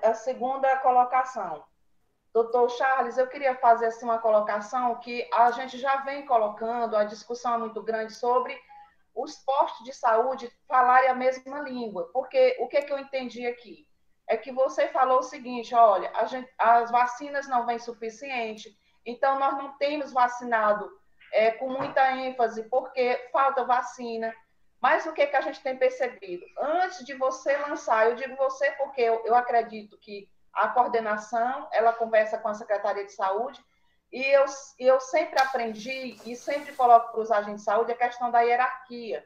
A segunda colocação. Doutor Charles, eu queria fazer assim, uma colocação que a gente já vem colocando, a discussão é muito grande sobre os postos de saúde falarem a mesma língua, porque o que eu entendi aqui é que você falou o seguinte, olha, as vacinas não vêm suficiente, então nós não temos vacinado com muita ênfase, porque falta vacina. Mas o que a gente tem percebido? Antes de você lançar, eu digo você porque eu acredito que a coordenação, ela conversa com a Secretaria de Saúde, e eu sempre aprendi e sempre coloco para os agentes de saúde a questão da hierarquia.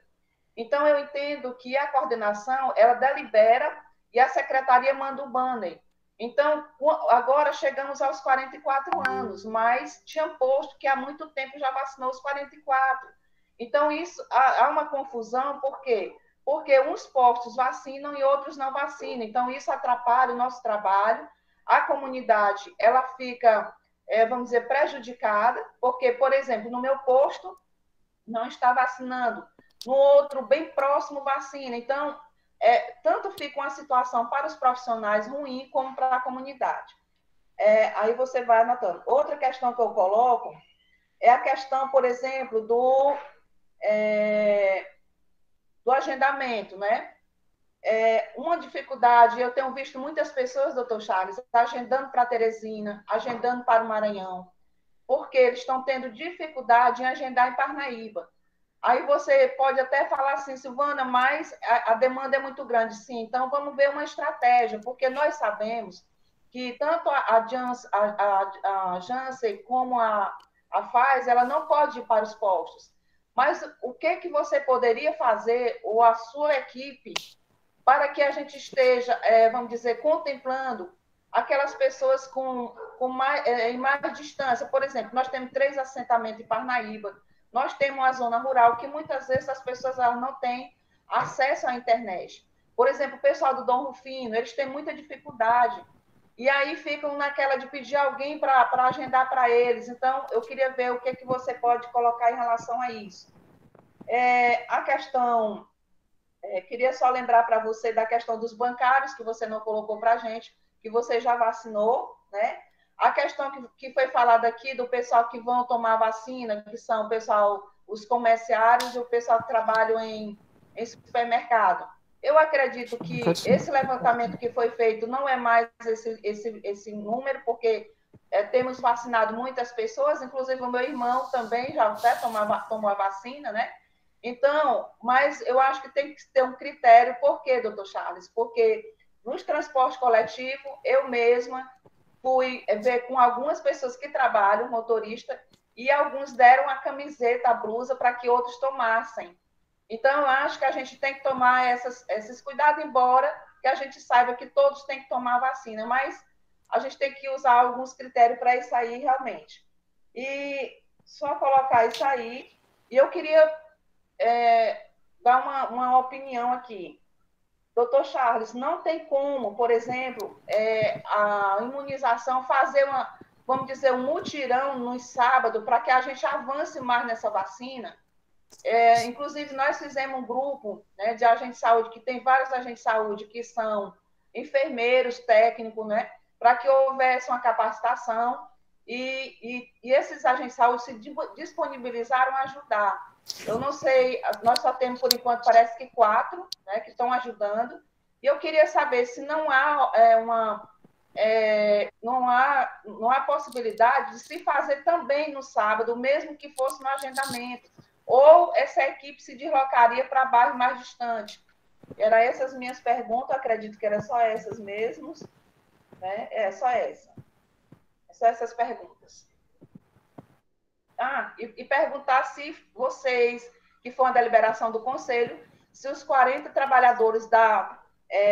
Então, eu entendo que a coordenação, ela delibera e a secretaria manda o banner. Então, agora chegamos aos 44 anos, mas tinha posto que há muito tempo já vacinou os 44. Então, isso há uma confusão, por quê? Porque uns postos vacinam e outros não vacinam. Então, isso atrapalha o nosso trabalho. A comunidade, ela fica, vamos dizer, prejudicada, porque, por exemplo, no meu posto não está vacinando, no outro, bem próximo, vacina. Então, tanto fica uma situação para os profissionais ruim, como para a comunidade. Aí você vai anotando. Outra questão que eu coloco é a questão, por exemplo, do agendamento, né? Uma dificuldade, eu tenho visto muitas pessoas, doutor Charles, agendando para Teresina, agendando para o Maranhão, porque eles estão tendo dificuldade em agendar em Parnaíba. Aí você pode até falar assim, Silvana, mas a demanda é muito grande. Sim, então vamos ver uma estratégia, porque nós sabemos que tanto a Janssen como a Pfizer, ela não pode ir para os postos. Mas o que você poderia fazer, ou a sua equipe, para que a gente esteja, vamos dizer, contemplando aquelas pessoas em mais distância? Por exemplo, nós temos 3 assentamentos em Parnaíba, nós temos uma zona rural que muitas vezes as pessoas não têm acesso à internet. Por exemplo, o pessoal do Dom Rufino, eles têm muita dificuldade, e aí ficam naquela de pedir alguém para agendar para eles. Então, eu queria ver o que você pode colocar em relação a isso. A questão, queria só lembrar para você da questão dos bancários, que você não colocou para a gente, que você já vacinou, né? A questão que foi falada aqui do pessoal que vão tomar vacina, que são o pessoal, os comerciários e o pessoal que trabalha em supermercado. Eu acredito que esse levantamento que foi feito não é mais esse número, porque temos vacinado muitas pessoas, inclusive o meu irmão também já até tomou a vacina, né? Então, mas eu acho que tem que ter um critério. Por quê, doutor Charles? Porque nos transportes coletivos, eu mesma fui ver com algumas pessoas que trabalham, motorista, e alguns deram a camiseta, a blusa, para que outros tomassem. Então, eu acho que a gente tem que tomar esses cuidados, embora que a gente saiba que todos têm que tomar a vacina, mas a gente tem que usar alguns critérios para isso aí, realmente. E só colocar isso aí. E eu queria dar uma opinião aqui. Doutor Charles, não tem como, por exemplo, a imunização fazer vamos dizer, um mutirão no sábado para que a gente avance mais nessa vacina. Inclusive, nós fizemos um grupo, né, de agentes de saúde, que tem vários agentes de saúde que são enfermeiros, técnicos, né, para que houvesse uma capacitação e esses agentes de saúde se disponibilizaram a ajudar. Eu não sei, nós só temos, por enquanto, parece que 4, né, que estão ajudando, e eu queria saber se não há não há possibilidade de se fazer também no sábado, mesmo que fosse no agendamento, ou essa equipe se deslocaria para bairro mais distante. Eram essas minhas perguntas, acredito que eram só essas mesmos, né? Só essa. São essas perguntas. E perguntar se vocês, que foi uma deliberação do Conselho, se os 40 trabalhadores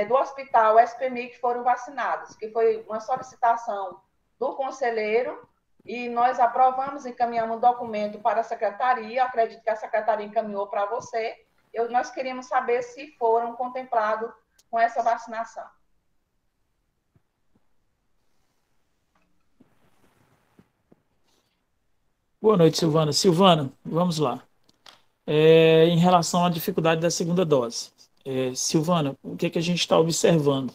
do Hospital SPMIC foram vacinados, que foi uma solicitação do conselheiro, e nós aprovamos, encaminhamos um documento para a secretaria, acredito que a secretaria encaminhou para você. Nós queríamos saber se foram contemplados com essa vacinação. Boa noite, Silvana. Silvana, vamos lá. Em relação à dificuldade da segunda dose. Silvana, o que a gente está observando?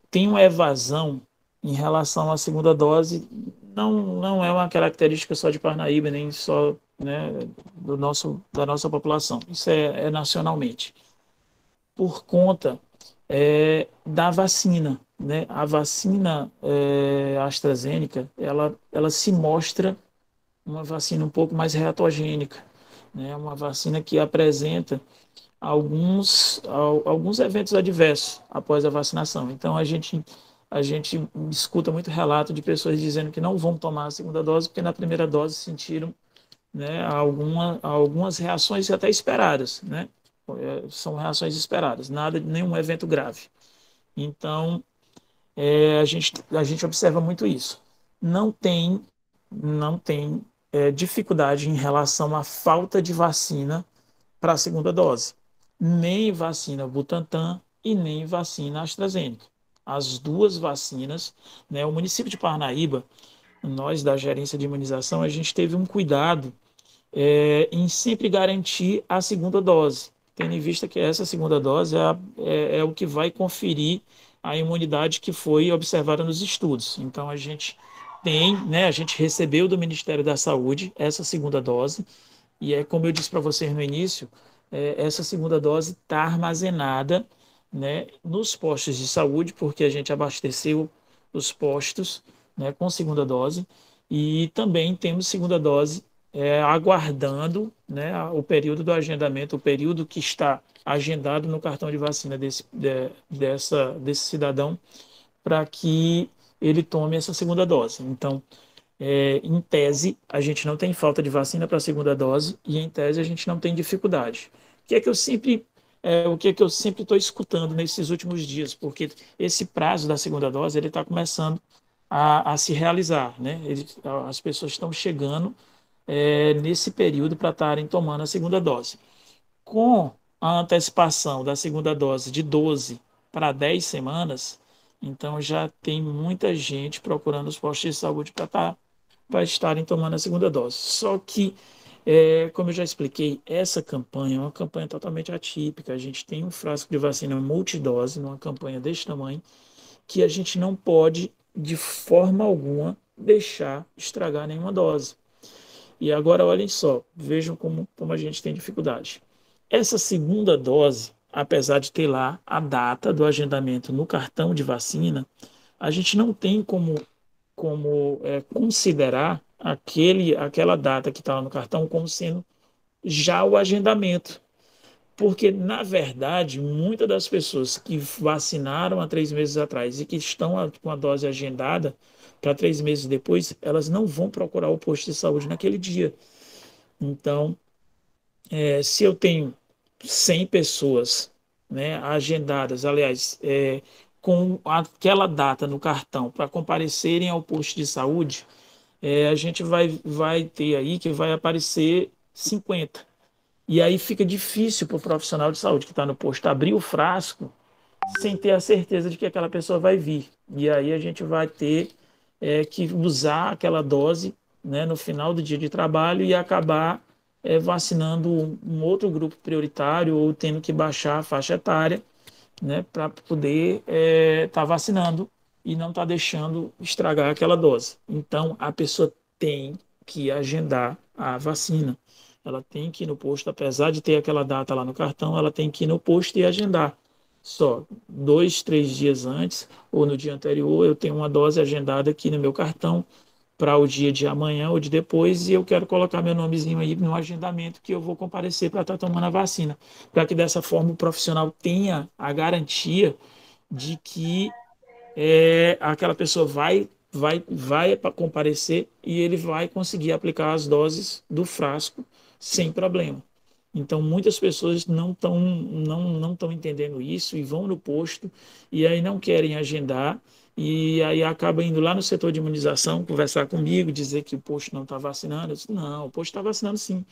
Tem uma evasão em relação à segunda dose, não é uma característica só de Parnaíba, nem só, né, da nossa população. Isso é nacionalmente. Por conta da vacina, né? A vacina AstraZeneca, ela se mostra uma vacina um pouco mais reatogênica, né? Uma vacina que apresenta alguns eventos adversos após a vacinação. Então, a gente escuta muito relato de pessoas dizendo que não vão tomar a segunda dose porque na primeira dose sentiram, né, algumas reações até esperadas, né? São reações esperadas, nenhum evento grave. Então, a gente observa muito isso. Não tem dificuldade em relação à falta de vacina para a segunda dose. Nem vacina Butantan e nem vacina AstraZeneca. As duas vacinas, né, o município de Parnaíba, nós da gerência de imunização, a gente teve um cuidado em sempre garantir a segunda dose, tendo em vista que essa segunda dose é o que vai conferir a imunidade que foi observada nos estudos. Então, a gente né, a gente recebeu do Ministério da Saúde essa segunda dose, e como eu disse para vocês no início, essa segunda dose está armazenada, né, nos postos de saúde, porque a gente abasteceu os postos, né, com segunda dose, e também temos segunda dose aguardando, né, o período do agendamento, o período que está agendado no cartão de vacina desse cidadão, para que ele tome essa segunda dose. Então, em tese, a gente não tem falta de vacina para a segunda dose e, em tese, a gente não tem dificuldade. O que eu sempre estou escutando nesses últimos dias, porque esse prazo da segunda dose ele está começando a se realizar, né? As pessoas estão chegando nesse período para estarem tomando a segunda dose. Com a antecipação da segunda dose de 12 para 10 semanas, então já tem muita gente procurando os postos de saúde para estarem tomando a segunda dose. Só que, como eu já expliquei, essa campanha é uma campanha totalmente atípica. A gente tem um frasco de vacina multidose numa campanha deste tamanho, que a gente não pode, de forma alguma, deixar estragar nenhuma dose. E agora, olhem só, vejam como a gente tem dificuldade. Essa segunda dose, apesar de ter lá a data do agendamento no cartão de vacina, a gente não tem como considerar aquela data que está lá no cartão como sendo já o agendamento. Porque, na verdade, muitas das pessoas que vacinaram há 3 meses atrás e que estão com a dose agendada para 3 meses depois, elas não vão procurar o posto de saúde naquele dia. Então, se eu tenho 100 pessoas, né, agendadas, aliás, com aquela data no cartão para comparecerem ao posto de saúde, a gente vai ter aí que vai aparecer 50. E aí fica difícil para o profissional de saúde que está no posto abrir o frasco sem ter a certeza de que aquela pessoa vai vir. E aí a gente vai ter que usar aquela dose, né, no final do dia de trabalho e acabar vacinando um outro grupo prioritário ou tendo que baixar a faixa etária, né, para poder estar vacinando e não estar deixando estragar aquela dose. Então, a pessoa tem que agendar a vacina. Ela tem que ir no posto, apesar de ter aquela data lá no cartão, ela tem que ir no posto e agendar. Só 2, 3 dias antes ou no dia anterior, eu tenho uma dose agendada aqui no meu cartão para o dia de amanhã ou de depois, e eu quero colocar meu nomezinho aí no agendamento que eu vou comparecer para estar tomando a vacina, para que dessa forma o profissional tenha a garantia de que aquela pessoa vai vai comparecer e ele vai conseguir aplicar as doses do frasco sem problema. Então, muitas pessoas não estão entendendo isso e vão no posto e aí não querem agendar e aí acaba indo lá no setor de imunização, conversar comigo, dizer que o posto não está vacinando. Eu disse, não, o posto está vacinando sim.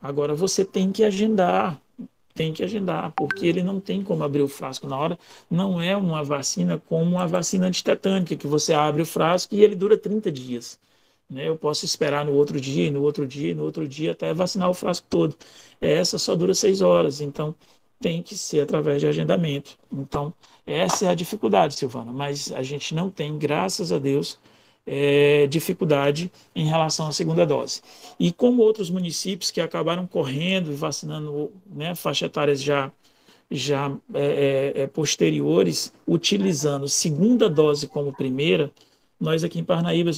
Agora você tem que agendar, porque ele não tem como abrir o frasco na hora. Não é uma vacina como uma vacina antitetânica, que você abre o frasco e ele dura 30 dias. Né? Eu posso esperar no outro dia, no outro dia, no outro dia, até vacinar o frasco todo. Essa só dura 6 horas, então tem que ser através de agendamento. Então, essa é a dificuldade, Silvana, mas a gente não tem, graças a Deus, dificuldade em relação à segunda dose. E como outros municípios que acabaram correndo e vacinando, né, faixa etárias já posteriores, utilizando segunda dose como primeira, nós aqui em Parnaíba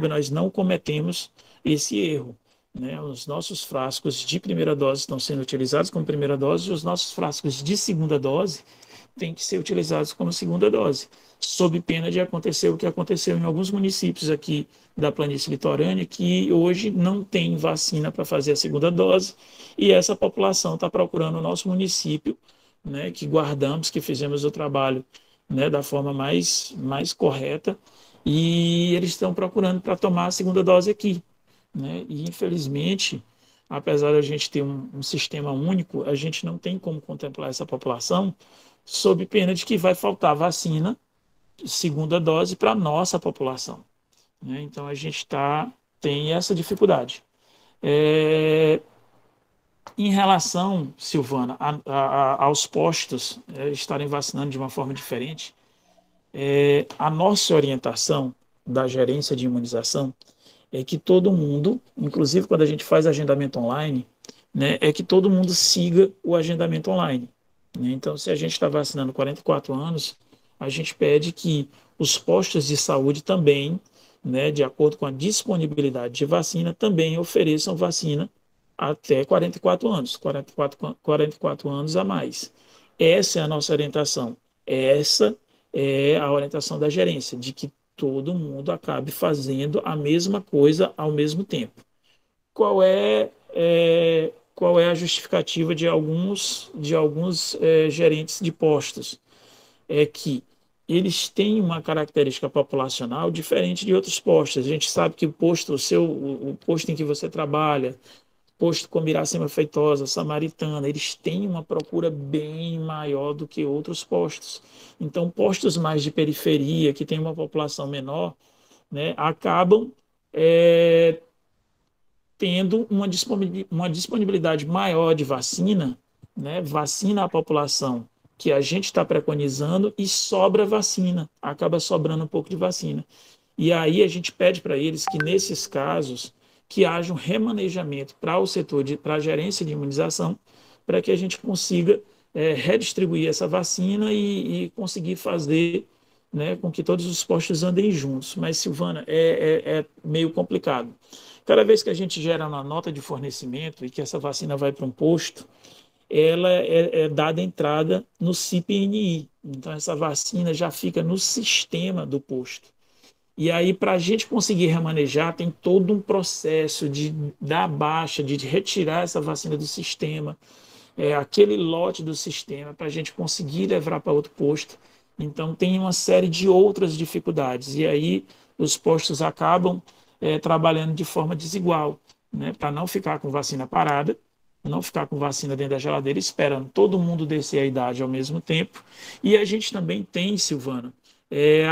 nós não cometemos esse erro. Né? Os nossos frascos de primeira dose estão sendo utilizados como primeira dose e os nossos frascos de segunda dose têm que ser utilizados como segunda dose, sob pena de acontecer o que aconteceu em alguns municípios aqui da planície litorânea, que hoje não tem vacina para fazer a segunda dose, e essa população está procurando o nosso município, né, que guardamos, que fizemos o trabalho, né, da forma mais correta, e eles estão procurando para tomar a segunda dose aqui. Né? E, infelizmente, apesar de a gente ter um sistema único, a gente não tem como contemplar essa população, sob pena de que vai faltar vacina, segunda dose, para a nossa população. Né? Então, a gente tem essa dificuldade. Em relação, Silvana, aos postos estarem vacinando de uma forma diferente, a nossa orientação da gerência de imunização é que todo mundo, inclusive quando a gente faz agendamento online, né, é que todo mundo siga o agendamento online. Né? Então, se a gente está vacinando 44 anos, a gente pede que os postos de saúde também, né, de acordo com a disponibilidade de vacina, também ofereçam vacina até 44 anos, 44 anos a mais. Essa é a nossa orientação. Essa é a orientação da gerência, de que todo mundo acabe fazendo a mesma coisa ao mesmo tempo. Qual é a justificativa de alguns gerentes de postos? É que eles têm uma característica populacional diferente de outros postos. A gente sabe que o posto em que você trabalha, posto como Iracema Feitosa, Samaritana, eles têm uma procura bem maior do que outros postos. Então, postos mais de periferia, que tem uma população menor, né, acabam tendo uma disponibilidade maior de vacina, né, vacina a população que a gente está preconizando e sobra vacina, acaba sobrando um pouco de vacina. E aí a gente pede para eles que, nesses casos, que haja um remanejamento para o setor, para a gerência de imunização, para que a gente consiga redistribuir essa vacina e conseguir fazer, né, com que todos os postos andem juntos. Mas, Silvana, é meio complicado. Cada vez que a gente gera uma nota de fornecimento e que essa vacina vai para um posto, ela é dada entrada no CIP-NI. Então, essa vacina já fica no sistema do posto. E aí, para a gente conseguir remanejar, tem todo um processo de dar baixa, de retirar essa vacina do sistema, aquele lote do sistema, para a gente conseguir levar para outro posto. Então, tem uma série de outras dificuldades. E aí, os postos acabam trabalhando de forma desigual, né, para não ficar com vacina parada, não ficar com vacina dentro da geladeira, esperando todo mundo descer a idade ao mesmo tempo. E a gente também tem, Silvana,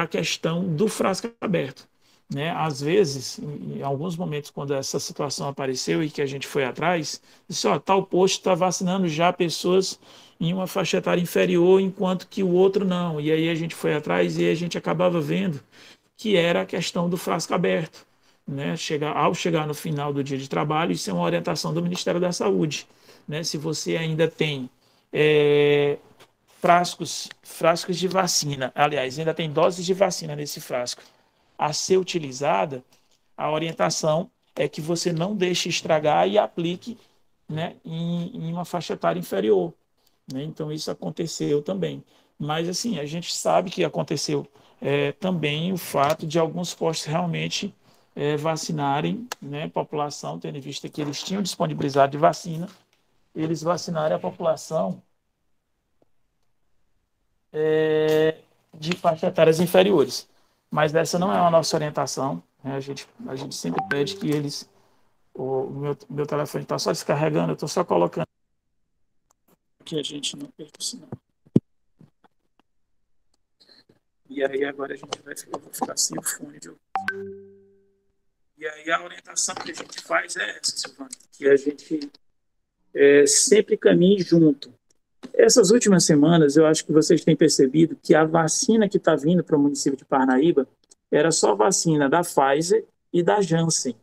a questão do frasco aberto. Né? Às vezes, em alguns momentos, quando essa situação apareceu e que a gente foi atrás, disse, tal posto está vacinando já pessoas em uma faixa etária inferior, enquanto que o outro não. E aí a gente foi atrás e a gente acabava vendo que era a questão do frasco aberto. Né? Ao chegar no final do dia de trabalho, isso é uma orientação do Ministério da Saúde. Né? Se você ainda tem frascos de vacina, aliás, ainda tem doses de vacina nesse frasco a ser utilizada, a orientação é que você não deixe estragar e aplique, né, em uma faixa etária inferior. Né? Então, isso aconteceu também. Mas, assim, a gente sabe que aconteceu também o fato de alguns postos realmente vacinarem, né, a população, tendo em vista que eles tinham disponibilizado de vacina, eles vacinarem a população de faixas etárias inferiores. Mas essa não é a nossa orientação, né? A gente sempre pede que eles... O meu telefone está só descarregando, eu estou só colocando que a gente não perca o sinal. E aí agora a gente vai ficar sem o fone de ouvido. E aí a orientação que a gente faz é essa, Silvana, que a gente sempre caminhe junto. Essas últimas semanas, eu acho que vocês têm percebido que a vacina que está vindo para o município de Parnaíba era só vacina da Pfizer e da Janssen.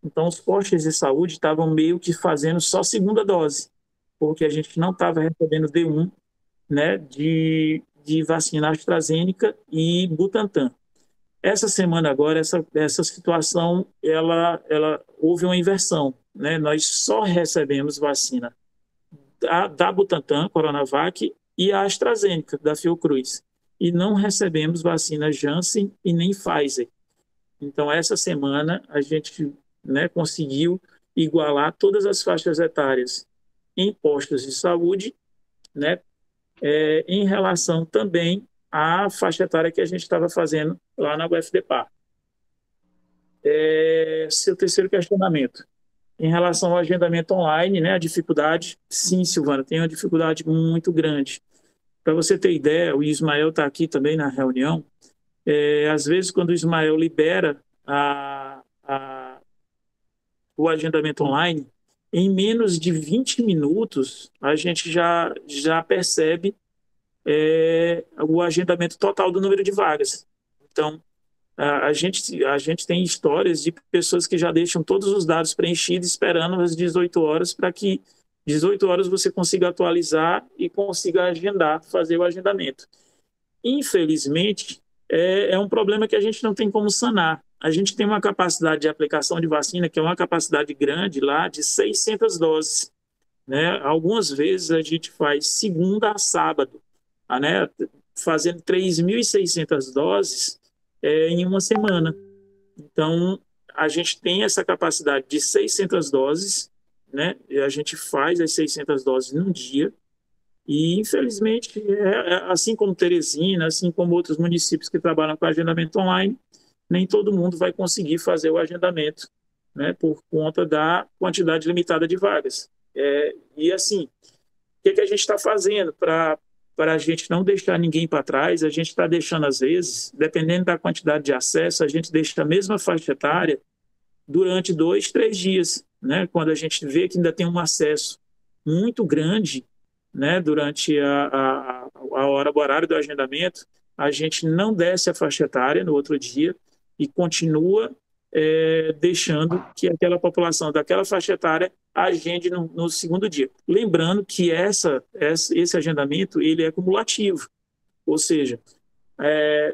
Então, os postos de saúde estavam meio que fazendo só segunda dose, porque a gente não estava recebendo D1, né, de vacina AstraZeneca e Butantan. Essa semana agora, essa situação, ela houve uma inversão, né? Nós só recebemos vacina da Butantan, Coronavac, e a AstraZeneca, da Fiocruz. E não recebemos vacina Janssen e nem Pfizer. Então, essa semana, a gente, né, conseguiu igualar todas as faixas etárias em postos de saúde, né, em relação também à faixa etária que a gente estava fazendo lá na UFDPAR. Seu terceiro questionamento. Em relação ao agendamento online, né, a dificuldade, sim, Silvana, tem uma dificuldade muito grande. Para você ter ideia, o Ismael está aqui também na reunião, às vezes quando o Ismael libera o agendamento online, em menos de 20 minutos, a gente já percebe o agendamento total do número de vagas. Então, a gente tem histórias de pessoas que já deixam todos os dados preenchidos esperando às 18 horas para que 18 horas você consiga atualizar e consiga agendar, fazer o agendamento. Infelizmente, é um problema que a gente não tem como sanar. A gente tem uma capacidade de aplicação de vacina, que é uma capacidade grande lá, de 600 doses. Né? Algumas vezes a gente faz segunda a sábado, né? Fazendo 3.600 doses em uma semana. Então, a gente tem essa capacidade de 600 doses, né? E a gente faz as 600 doses num dia, e, infelizmente, assim como Teresina, assim como outros municípios que trabalham com agendamento online, nem todo mundo vai conseguir fazer o agendamento, né, por conta da quantidade limitada de vagas. E, assim, o que a gente está fazendo para a gente não deixar ninguém para trás? A gente está deixando, às vezes, dependendo da quantidade de acesso, a gente deixa a mesma faixa etária durante 2, 3 dias, né? Quando a gente vê que ainda tem um acesso muito grande, né, durante o horário do agendamento, a gente não desce a faixa etária no outro dia e continua deixando que aquela população daquela faixa etária agende no segundo dia. Lembrando que esse agendamento ele é cumulativo, ou seja,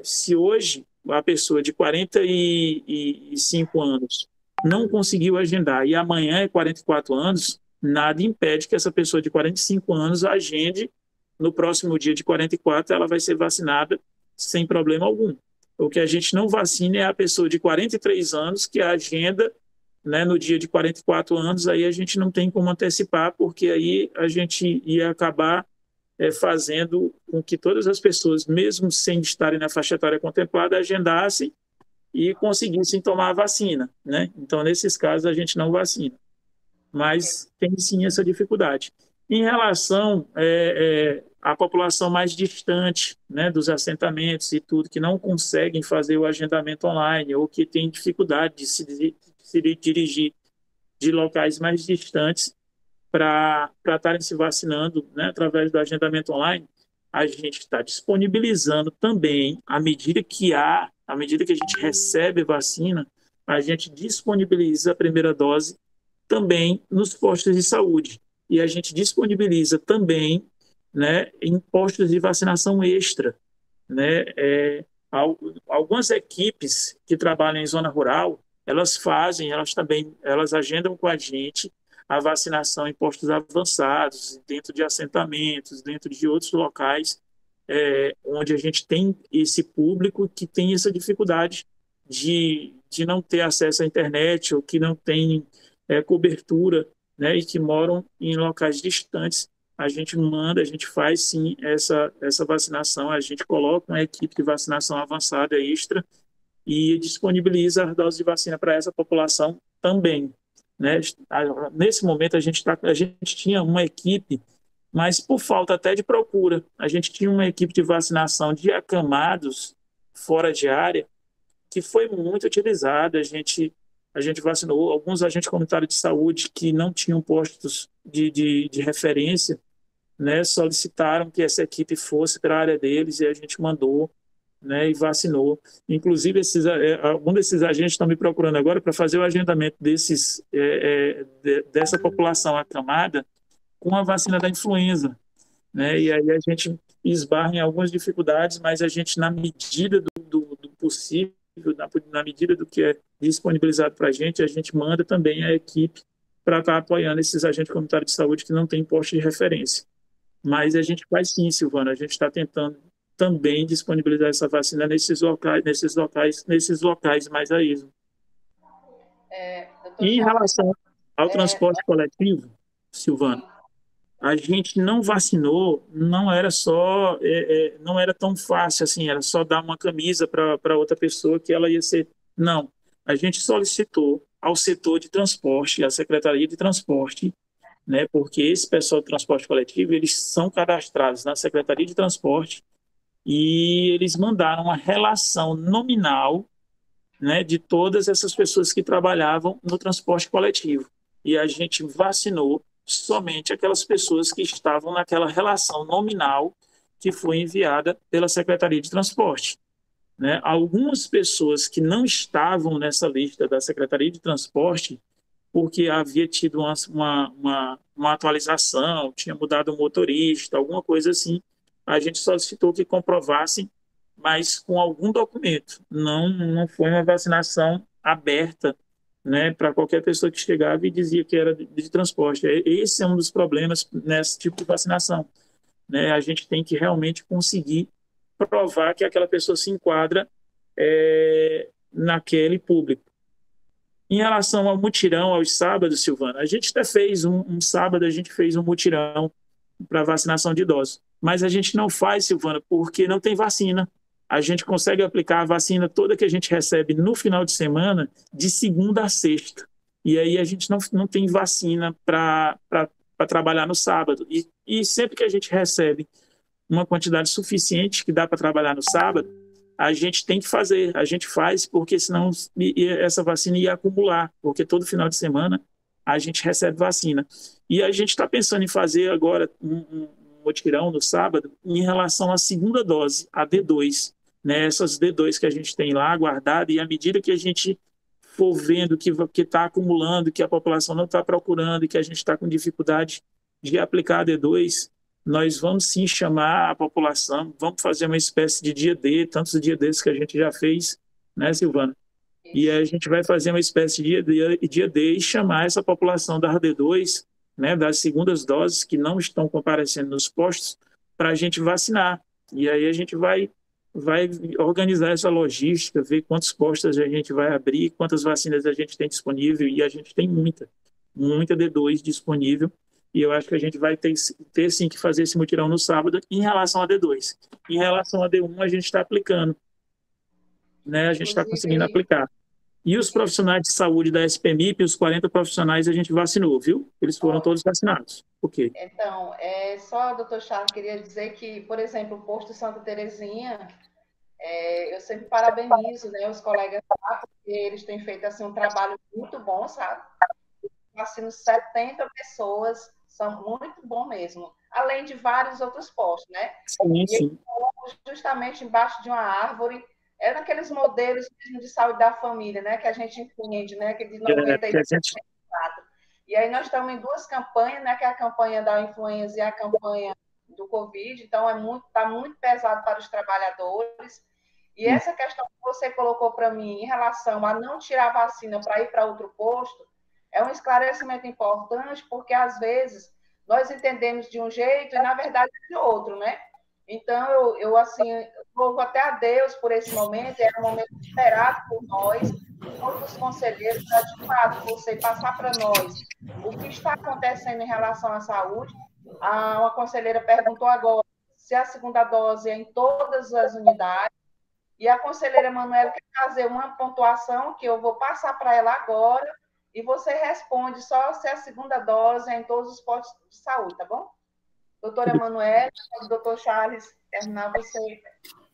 se hoje a pessoa de 45 anos não conseguiu agendar e amanhã é 44 anos, nada impede que essa pessoa de 45 anos agende no próximo dia de 44, ela vai ser vacinada sem problema algum. O que a gente não vacina é a pessoa de 43 anos que agenda, né, no dia de 44 anos, aí a gente não tem como antecipar, porque aí a gente ia acabar fazendo com que todas as pessoas, mesmo sem estarem na faixa etária contemplada, agendassem e conseguissem tomar a vacina, né? Então, nesses casos, a gente não vacina. Mas tem sim essa dificuldade. Em relação à população mais distante, né, dos assentamentos e tudo, que não conseguem fazer o agendamento online ou que tem dificuldade de se dirigir de locais mais distantes para estarem se vacinando, né, através do agendamento online, a gente está disponibilizando também, à medida que a gente recebe vacina, a gente disponibiliza a primeira dose também nos postos de saúde. E a gente disponibiliza também, né, em postos de vacinação extra. Né? Algumas equipes que trabalham em zona rural, elas agendam com a gente a vacinação em postos avançados, dentro de assentamentos, dentro de outros locais onde a gente tem esse público que tem essa dificuldade de não ter acesso à internet ou que não tem cobertura, né, e que moram em locais distantes. A gente manda, a gente faz sim essa vacinação, a gente coloca uma equipe de vacinação avançada extra e disponibiliza as doses de vacina para essa população também, né? Nesse momento a gente tinha uma equipe, mas por falta até de procura, a gente tinha uma equipe de vacinação de acamados fora de área que foi muito utilizada. A gente vacinou alguns agentes comunitários de saúde que não tinham postos de referência, né? Solicitaram que essa equipe fosse para a área deles e a gente mandou, né, e vacinou. Inclusive, alguns desses agentes estão me procurando agora para fazer o agendamento dessa população acamada com a vacina da influenza, né? E aí a gente esbarra em algumas dificuldades, mas a gente, na medida do possível, na medida do que é disponibilizado para a gente manda também a equipe para estar apoiando esses agentes comunitários de saúde que não têm posto de referência. Mas a gente faz sim, Silvana, a gente está tentando também disponibilizar essa vacina nesses locais mais a esmo. E em relação ao transporte coletivo, Silvana, a gente não vacinou, não era tão fácil assim, era só dar uma camisa para outra pessoa que ela ia ser. Não, a gente solicitou ao setor de transporte, à Secretaria de Transporte, né, porque esse pessoal do transporte coletivo, eles são cadastrados na Secretaria de Transporte e eles mandaram uma relação nominal, né, de todas essas pessoas que trabalhavam no transporte coletivo. E a gente vacinou somente aquelas pessoas que estavam naquela relação nominal que foi enviada pela Secretaria de Transporte, né? Algumas pessoas que não estavam nessa lista da Secretaria de Transporte, porque havia tido uma atualização, tinha mudado o motorista, alguma coisa assim, a gente solicitou que comprovassem, mas com algum documento. Não foi uma vacinação aberta, né, para qualquer pessoa que chegava e dizia que era de transporte. Esse é um dos problemas nesse tipo de vacinação, né? A gente tem que realmente conseguir provar que aquela pessoa se enquadra naquele público. Em relação ao mutirão aos sábados, Silvana, a gente até fez um sábado, a gente fez um mutirão para vacinação de idosos. Mas a gente não faz, Silvana, porque não tem vacina. A gente consegue aplicar a vacina toda que a gente recebe no final de semana, de segunda a sexta. E aí a gente não tem vacina para trabalhar no sábado. E sempre que a gente recebe uma quantidade suficiente que dá para trabalhar no sábado, a gente tem que fazer, a gente faz, porque senão essa vacina ia acumular, porque todo final de semana a gente recebe vacina. E a gente está pensando em fazer agora um mutirão no sábado em relação à segunda dose, a D2, né? Essas D2 que a gente tem lá guardada, e à medida que a gente for vendo que está acumulando, que a população não está procurando e que a gente está com dificuldade de aplicar a D2, nós vamos sim chamar a população, vamos fazer uma espécie de dia D, tantos dias desses que a gente já fez, né, Silvana? E a gente vai fazer uma espécie de dia D e chamar essa população da D2, né, das segundas doses que não estão comparecendo nos postos, para a gente vacinar. E aí a gente vai organizar essa logística, ver quantos postos a gente vai abrir, quantas vacinas a gente tem disponível, e a gente tem muita D2 disponível. E eu acho que a gente vai ter sim que fazer esse mutirão no sábado em relação a D2. Em relação a D1, a gente está aplicando, né? A gente está conseguindo aplicar. E os profissionais de saúde da SPMIP, os 40 profissionais, a gente vacinou, viu? Eles foram todos vacinados. Ok. Então, só, doutor Charles, queria dizer que, por exemplo, o posto Santa Terezinha, eu sempre parabenizo, né, os colegas lá, porque eles têm feito assim, um trabalho muito bom, sabe? Vacino 70 pessoas, são muito bom mesmo. Além de vários outros postos, né? Sim, sim. E justamente embaixo de uma árvore, naqueles modelos mesmo de saúde da família, né? Que a gente entende, né? Que de 93 E aí nós estamos em duas campanhas, né? Que é a campanha da influenza e a campanha do Covid. Então, está muito pesado para os trabalhadores. E essa questão que você colocou para mim em relação a não tirar a vacina para ir para outro posto, é um esclarecimento importante, porque às vezes nós entendemos de um jeito e na verdade é de outro, né? Então, eu assim, louvo até a Deus por esse momento, era um momento esperado por nós, todos os conselheiros, para, de fato, você passar para nós o que está acontecendo em relação à saúde. Uma conselheira perguntou agora se a segunda dose é em todas as unidades, e a conselheira Manuela quer fazer uma pontuação que eu vou passar para ela agora, e você responde só se a segunda dose é em todos os postos de saúde, tá bom? Doutora Manuela, doutor Charles, terminar você.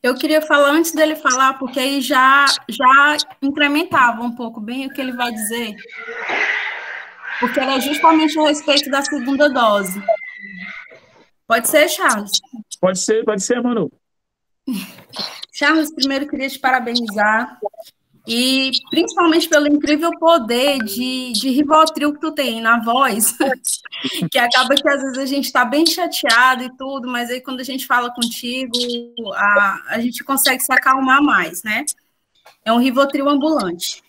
Eu queria falar antes dele falar, porque aí já incrementava um pouco bem o que ele vai dizer, porque era justamente a respeito da segunda dose. Pode ser, Charles? Pode ser, Manu. Charles, primeiro queria te parabenizar, e principalmente pelo incrível poder de Rivotril que tu tem na voz, que acaba que às vezes a gente está bem chateado e tudo, mas aí quando a gente fala contigo, a gente consegue se acalmar mais, né? É um Rivotril ambulante.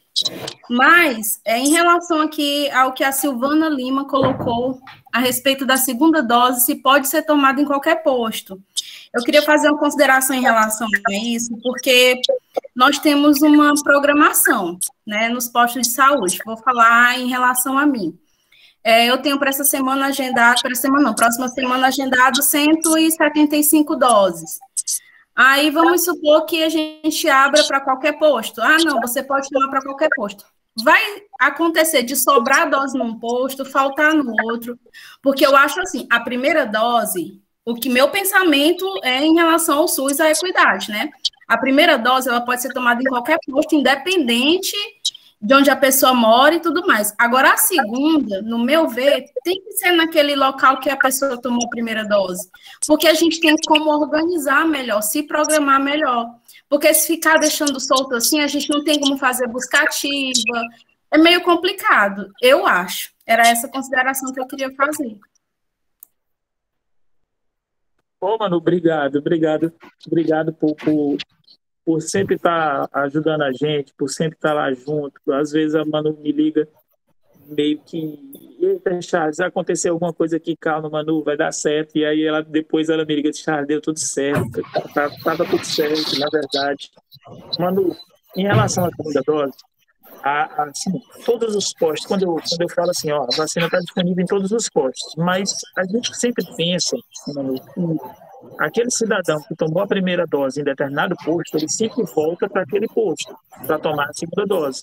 Mas, em relação aqui ao que a Silvana Lima colocou a respeito da segunda dose, se pode ser tomada em qualquer posto. Eu queria fazer uma consideração em relação a isso, porque nós temos uma programação, né, nos postos de saúde. Vou falar em relação a mim. Eu tenho para essa semana agendado, próxima semana agendado 175 doses. Aí vamos supor que a gente abra para qualquer posto. Ah, não, você pode tomar para qualquer posto. Vai acontecer de sobrar dose num posto, faltar no outro, porque eu acho assim, a primeira dose, o que meu pensamento é em relação ao SUS, à equidade, né? A primeira dose, ela pode ser tomada em qualquer posto, independente de onde a pessoa mora e tudo mais. Agora, a segunda, no meu ver, tem que ser naquele local que a pessoa tomou a primeira dose, porque a gente tem como organizar melhor, se programar melhor, porque se ficar deixando solto assim, a gente não tem como fazer busca ativa, é meio complicado, eu acho. Era essa consideração que eu queria fazer. Ô, Manu, obrigado por sempre estar ajudando a gente, por sempre estar lá junto. Às vezes a Manu me liga meio que, eita, Charles, aconteceu alguma coisa aqui, calma, Manu, vai dar certo. E aí depois ela me liga, Charles, deu tudo certo, estava tudo certo, na verdade. Manu, em relação à segunda dose, assim, todos os postos, quando eu falo assim, ó, a vacina está disponível em todos os postos, mas a gente sempre pensa, Manu, aquele cidadão que tomou a primeira dose em determinado posto, ele sempre volta para aquele posto para tomar a segunda dose.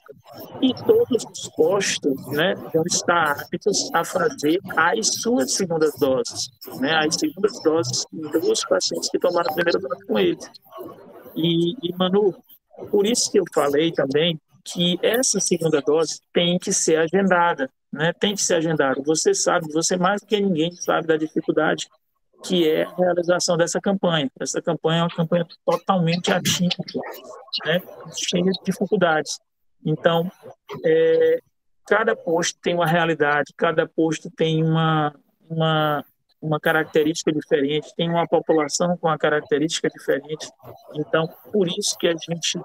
E todos os postos, né, vão estar aptos a fazer as suas segundas doses, né, as segundas doses dos pacientes que tomaram a primeira dose com eles. E, Manu, por isso que eu falei também que essa segunda dose tem que ser agendada, né, tem que ser agendada. Você sabe, você mais do que ninguém sabe da dificuldade que é a realização dessa campanha. Essa campanha é uma campanha totalmente atípica, né, cheia de dificuldades. Então, cada posto tem uma realidade, cada posto tem uma característica diferente, tem uma população com uma característica diferente. Então, por isso que a gente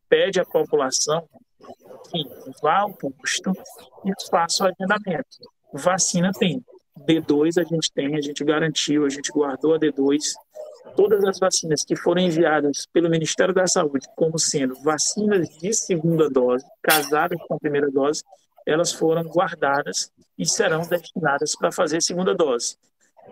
pede à população que vá ao posto e faça o agendamento. Vacina tem. D2 a gente garantiu, a gente guardou a D2. Todas as vacinas que foram enviadas pelo Ministério da Saúde como sendo vacinas de segunda dose, casadas com a primeira dose, elas foram guardadas e serão destinadas para fazer segunda dose.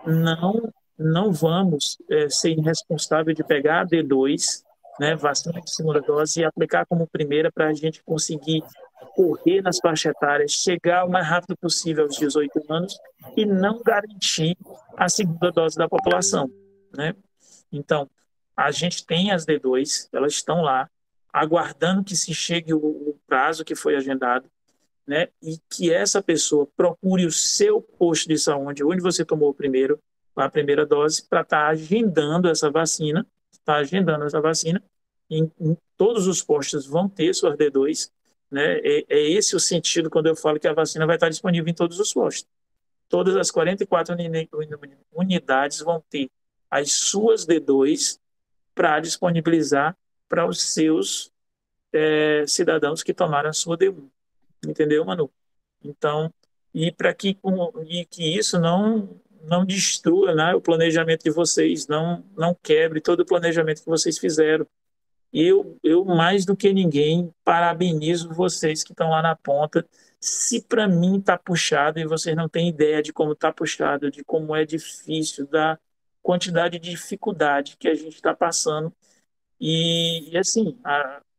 Não vamos ser irresponsáveis de pegar a D2, né, vacina de segunda dose, e aplicar como primeira para a gente conseguir correr nas faixas etárias, chegar o mais rápido possível aos 18 anos e não garantir a segunda dose da população, né? Então, a gente tem as D2, elas estão lá, aguardando que se chegue o prazo que foi agendado, né? E que essa pessoa procure o seu posto de saúde, onde você tomou a primeira dose, para estar agendando essa vacina, em todos os postos vão ter suas D2, né? É esse o sentido quando eu falo que a vacina vai estar disponível em todos os postos. Todas as 44 unidades vão ter as suas D2 para disponibilizar para os seus cidadãos que tomaram a sua D1. Entendeu, Manu? Então, que isso não destrua, né, o planejamento de vocês, não quebre todo o planejamento que vocês fizeram. E eu, mais do que ninguém, parabenizo vocês que estão lá na ponta. Se para mim está puxado e vocês não têm ideia de como está puxado, de como é difícil, da quantidade de dificuldade que a gente está passando. E assim,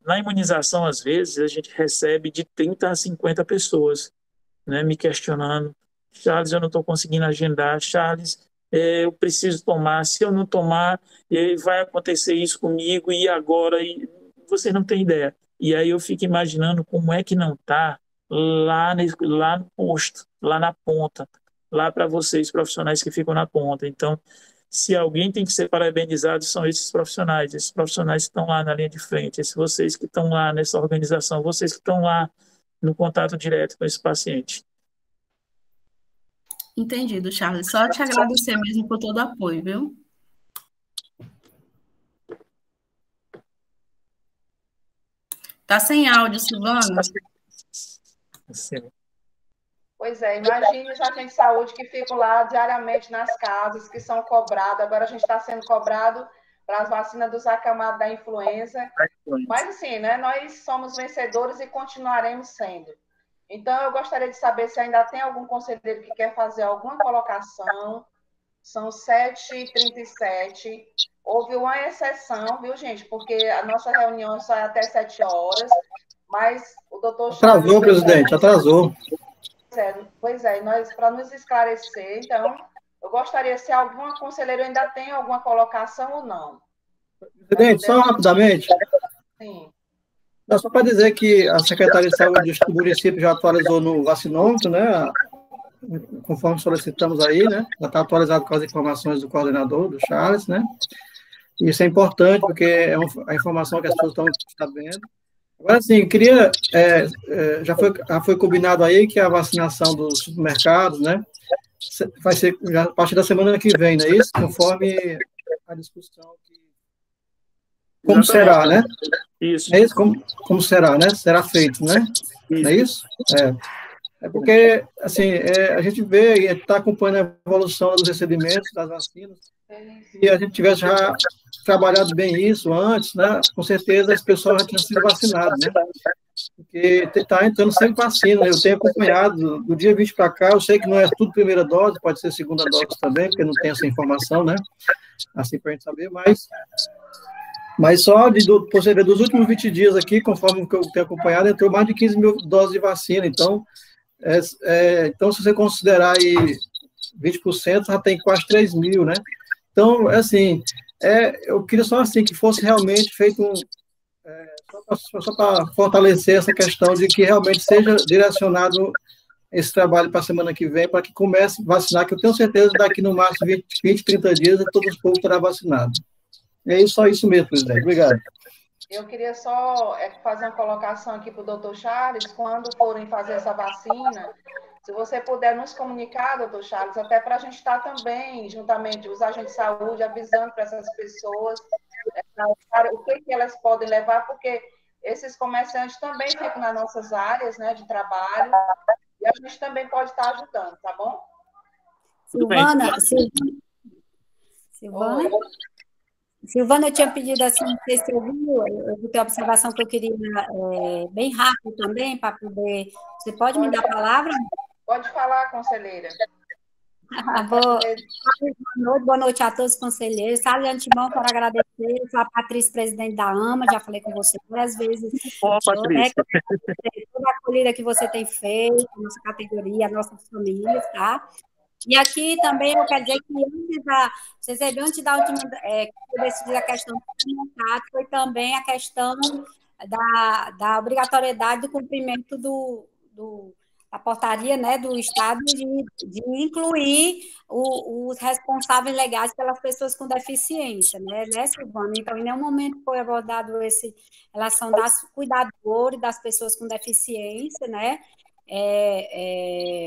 na imunização, às vezes, a gente recebe de 30 a 50 pessoas, né, me questionando. Charles, eu não estou conseguindo agendar. Charles, eu preciso tomar. Se eu não tomar, vai acontecer isso comigo e agora? E você não tem ideia. E aí eu fico imaginando como é que não está lá no posto, lá na ponta, lá para vocês, profissionais que ficam na ponta. Então, se alguém tem que ser parabenizado, são esses profissionais que estão lá na linha de frente, esses vocês que estão lá nessa organização, vocês que estão lá no contato direto com esse paciente. Entendido, Charles. Só te agradecer mesmo por todo o apoio, viu? Tá sem áudio, Silvana. Sim. Pois é, imagine os agentes de saúde que ficam lá diariamente nas casas, que são cobrados. Agora a gente está sendo cobrado para as vacinas dos acamados da influenza. Mas assim, né, nós somos vencedores e continuaremos sendo. Então, eu gostaria de saber se ainda tem algum conselheiro que quer fazer alguma colocação. São 7h37. Houve uma exceção, viu, gente? Porque a nossa reunião só é até 7 horas. Mas o doutor Charles... Atrasou, presidente, atrasou. Pois é, para nos esclarecer, então, eu gostaria se alguma conselheira ainda tem alguma colocação ou não. Presidente, só rapidamente. Sim. Não, só para dizer que a Secretaria de Saúde do município já atualizou no vacinômetro, né? Conforme solicitamos aí, né? Já está atualizado com as informações do coordenador, do Charles, né? Isso é importante, porque é a informação que as pessoas estão sabendo. Agora, sim, queria... já foi combinado aí que a vacinação dos supermercados, né? Vai ser já a partir da semana que vem, não é isso? Conforme a discussão que... Como será, né? Isso. É isso? Como será, né? Será feito, né? Não é isso? É porque, assim, a gente vê e está acompanhando a evolução dos recebimentos das vacinas, e a gente tivesse já trabalhado bem isso antes, né? Com certeza esse pessoal já tinha sido vacinado, né? Porque está entrando sem vacina. Eu tenho acompanhado do dia 20 para cá, eu sei que não é tudo primeira dose, pode ser segunda dose também, porque não tem essa informação, né? Assim, para a gente saber, mas só dos últimos 20 dias aqui, conforme o que eu tenho acompanhado, entrou mais de 15 mil doses de vacina. Então, então se você considerar aí 20%, já tem quase 3 mil, né? Então, assim, eu queria só assim que fosse realmente feito só para fortalecer essa questão de que realmente seja direcionado esse trabalho para a semana que vem, para que comece a vacinar, que eu tenho certeza que daqui no máximo 20, 30 dias todos os povos estarão vacinados. É só isso mesmo, presidente. Obrigado. Eu queria só fazer uma colocação aqui para o doutor Charles. Quando forem fazer essa vacina, se você puder nos comunicar, doutor Charles, até para a gente estar também, juntamente, os agentes de saúde, avisando para essas pessoas o que elas podem levar, porque esses comerciantes também ficam nas nossas áreas, né, de trabalho, e a gente também pode estar ajudando, tá bom? Silvana, eu tinha pedido assim, não sei se você viu, eu vou ter uma observação que eu queria bem rápido também, para poder... Você pode me dar a palavra? Pode falar, conselheira. Boa noite a todos os conselheiros. Sabe, de antemão, quero agradecer. Eu sou a Patrícia, presidente da AMA, já falei com você várias vezes. Patrícia. Toda a acolhida que você tem feito, a nossa categoria, a nossas famílias, tá? E aqui também eu quero dizer que antes da última, que eu decidi a questão do foi também a questão da obrigatoriedade do cumprimento da portaria, né, do Estado de incluir os responsáveis legais pelas pessoas com deficiência, né, Silvana? Então, em nenhum momento foi abordado em relação das cuidadoras, das pessoas com deficiência, né,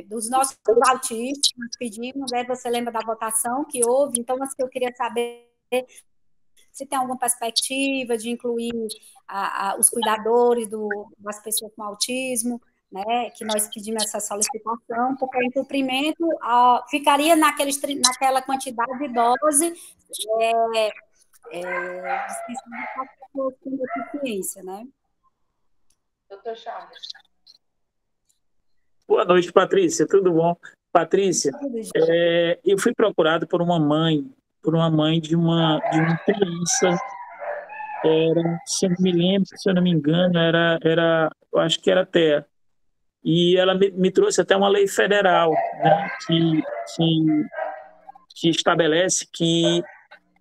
dos nossos autistas, nós pedimos, né, você lembra da votação que houve? Então, assim, eu queria saber se tem alguma perspectiva de incluir os cuidadores das pessoas com autismo, né, que nós pedimos essa solicitação, porque o incumprimento ficaria naquela quantidade de dose dispensada para pessoas com deficiência, né? Doutor Charles. Boa noite, Patrícia. Tudo bom? Patrícia, eu fui procurado por uma mãe de uma criança. Se eu não me lembro, se eu não me engano, eu acho que era TEA. E ela me trouxe até uma lei federal, né, que estabelece que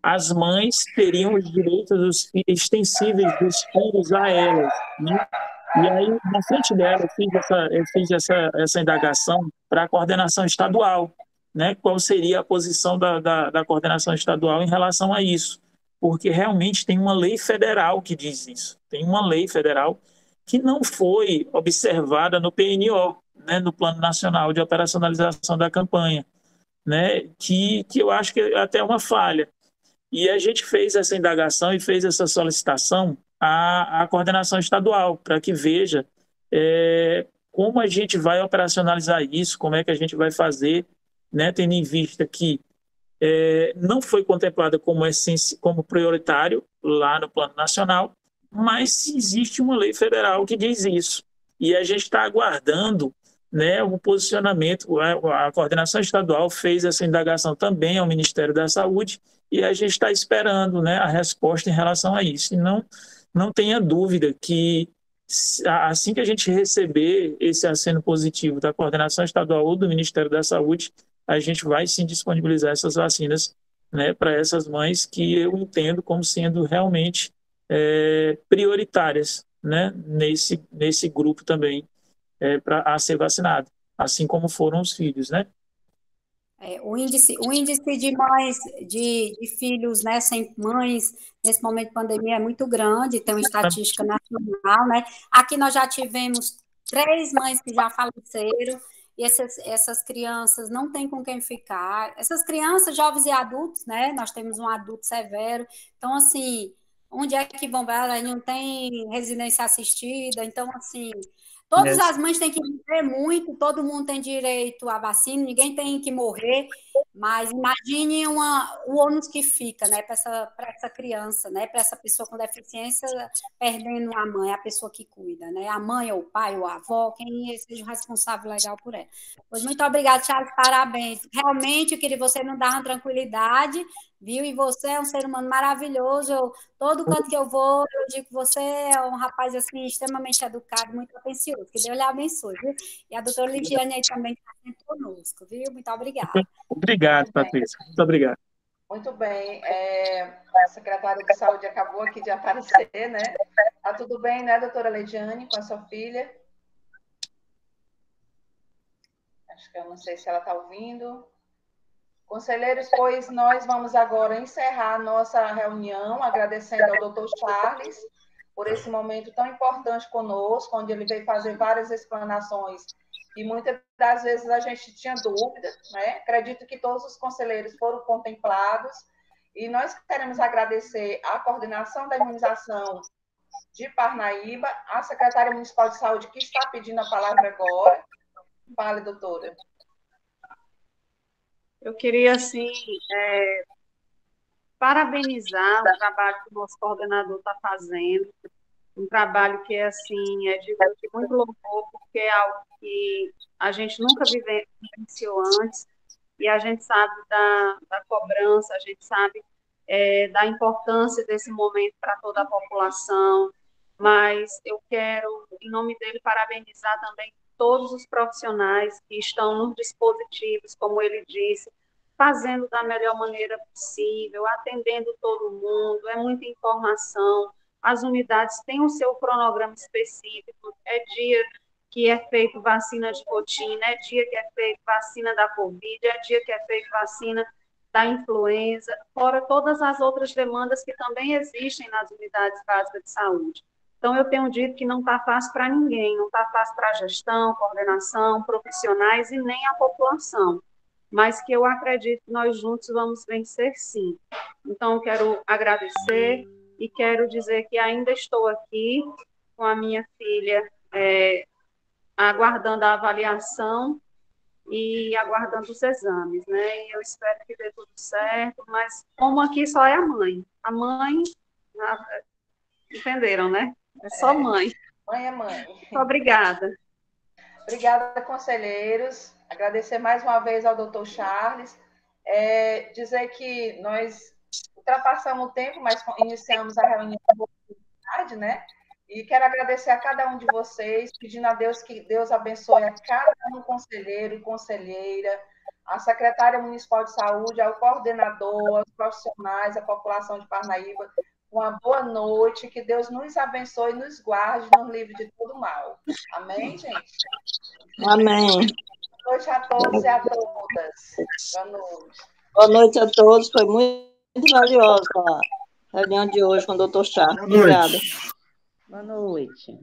as mães teriam os direitos extensíveis dos filhos a elas, né? E aí, na frente dela, eu fiz essa indagação para a coordenação estadual, né? Qual seria a posição da coordenação estadual em relação a isso? Porque realmente tem uma lei federal que diz isso. Tem uma lei federal que não foi observada no PNO, né? No Plano Nacional de Operacionalização da Campanha, né? Que eu acho que é até uma falha. E a gente fez essa indagação e fez essa solicitação à coordenação estadual, para que veja como a gente vai operacionalizar isso, como é que a gente vai fazer, né, tendo em vista que não foi contemplada como prioritário lá no Plano Nacional, mas existe uma lei federal que diz isso. E a gente está aguardando, né, o posicionamento. A coordenação estadual fez essa indagação também ao Ministério da Saúde, e a gente está esperando, né, a resposta em relação a isso. E não tenha dúvida que, assim que a gente receber esse aceno positivo da coordenação estadual ou do Ministério da Saúde, a gente vai sim disponibilizar essas vacinas, né, para essas mães que eu entendo como sendo realmente prioritárias, né, nesse grupo também a ser vacinado, assim como foram os filhos, né? O índice de mães, de filhos, né, sem mães, nesse momento de pandemia, é muito grande, tem uma estatística nacional, né? Aqui nós já tivemos 3 mães que já faleceram, e essas crianças não têm com quem ficar. Essas crianças, jovens e adultos, né? Nós temos um adulto severo. Então, assim, onde é que vão? Elas não tem residência assistida. Então, assim, todas as mães têm que viver muito, todo mundo tem direito à vacina, ninguém tem que morrer, mas imagine o ônus que fica, né, para essa criança, né, para essa pessoa com deficiência, perdendo a mãe, a pessoa que cuida, né, a mãe ou o pai ou a avó, quem seja o responsável legal por ela. Pois muito obrigada, Charles, parabéns. Realmente, eu queria você não dar uma tranquilidade, viu? E você é um ser humano maravilhoso. Todo canto que eu vou, eu digo que você é um rapaz assim, extremamente educado, muito atencioso. Que Deus lhe abençoe, viu? E a doutora Ligiane aí também está sempre conosco, viu? Muito obrigada. Obrigado, Patrícia. Muito obrigado. Muito bem. A secretária de Saúde acabou aqui de aparecer, né? Tá tudo bem, né, doutora Ligiane, com a sua filha? Acho que eu não sei se ela está ouvindo. Conselheiros, pois nós vamos agora encerrar a nossa reunião, agradecendo ao doutor Charles por esse momento tão importante conosco, onde ele veio fazer várias explanações e muitas das vezes a gente tinha dúvida, né? Acredito que todos os conselheiros foram contemplados e nós queremos agradecer à coordenação da imunização de Parnaíba, à secretária municipal de saúde que está pedindo a palavra agora. Fale, doutora. Eu queria, assim, parabenizar o trabalho que o nosso coordenador está fazendo, um trabalho que, assim, é de muito louvor, porque é algo que a gente nunca vivenciou antes, e a gente sabe da cobrança, a gente sabe da importância desse momento para toda a população, mas eu quero, em nome dele, parabenizar também todos os profissionais que estão nos dispositivos, como ele disse, fazendo da melhor maneira possível, atendendo todo mundo, é muita informação, as unidades têm o seu cronograma específico, é dia que é feito vacina de rotina, é dia que é feito vacina da Covid, é dia que é feito vacina da influenza, fora todas as outras demandas que também existem nas unidades básicas de saúde. Então, eu tenho dito que não está fácil para ninguém, não está fácil para a gestão, coordenação, profissionais e nem a população, mas que eu acredito que nós juntos vamos vencer, sim. Então, eu quero agradecer e quero dizer que ainda estou aqui com a minha filha aguardando a avaliação e aguardando os exames, né? E eu espero que dê tudo certo, mas como aqui só é a mãe, entenderam, né? É só mãe. Mãe é mãe. Muito obrigada. Obrigada, conselheiros. Agradecer mais uma vez ao doutor Charles. Dizer que nós ultrapassamos o tempo, mas iniciamos a reunião com oportunidade, né? E quero agradecer a cada um de vocês, pedindo a Deus que Deus abençoe a cada um conselheiro e conselheira, a secretária municipal de saúde, ao coordenador, aos profissionais, à população de Parnaíba. Uma boa noite, que Deus nos abençoe, nos guarde, nos livre de todo mal. Amém, gente? Amém. Boa noite a todos e a todas. Boa noite. Boa noite a todos. Foi muito valiosa a reunião de hoje com o doutor Charles. Obrigada. Boa noite.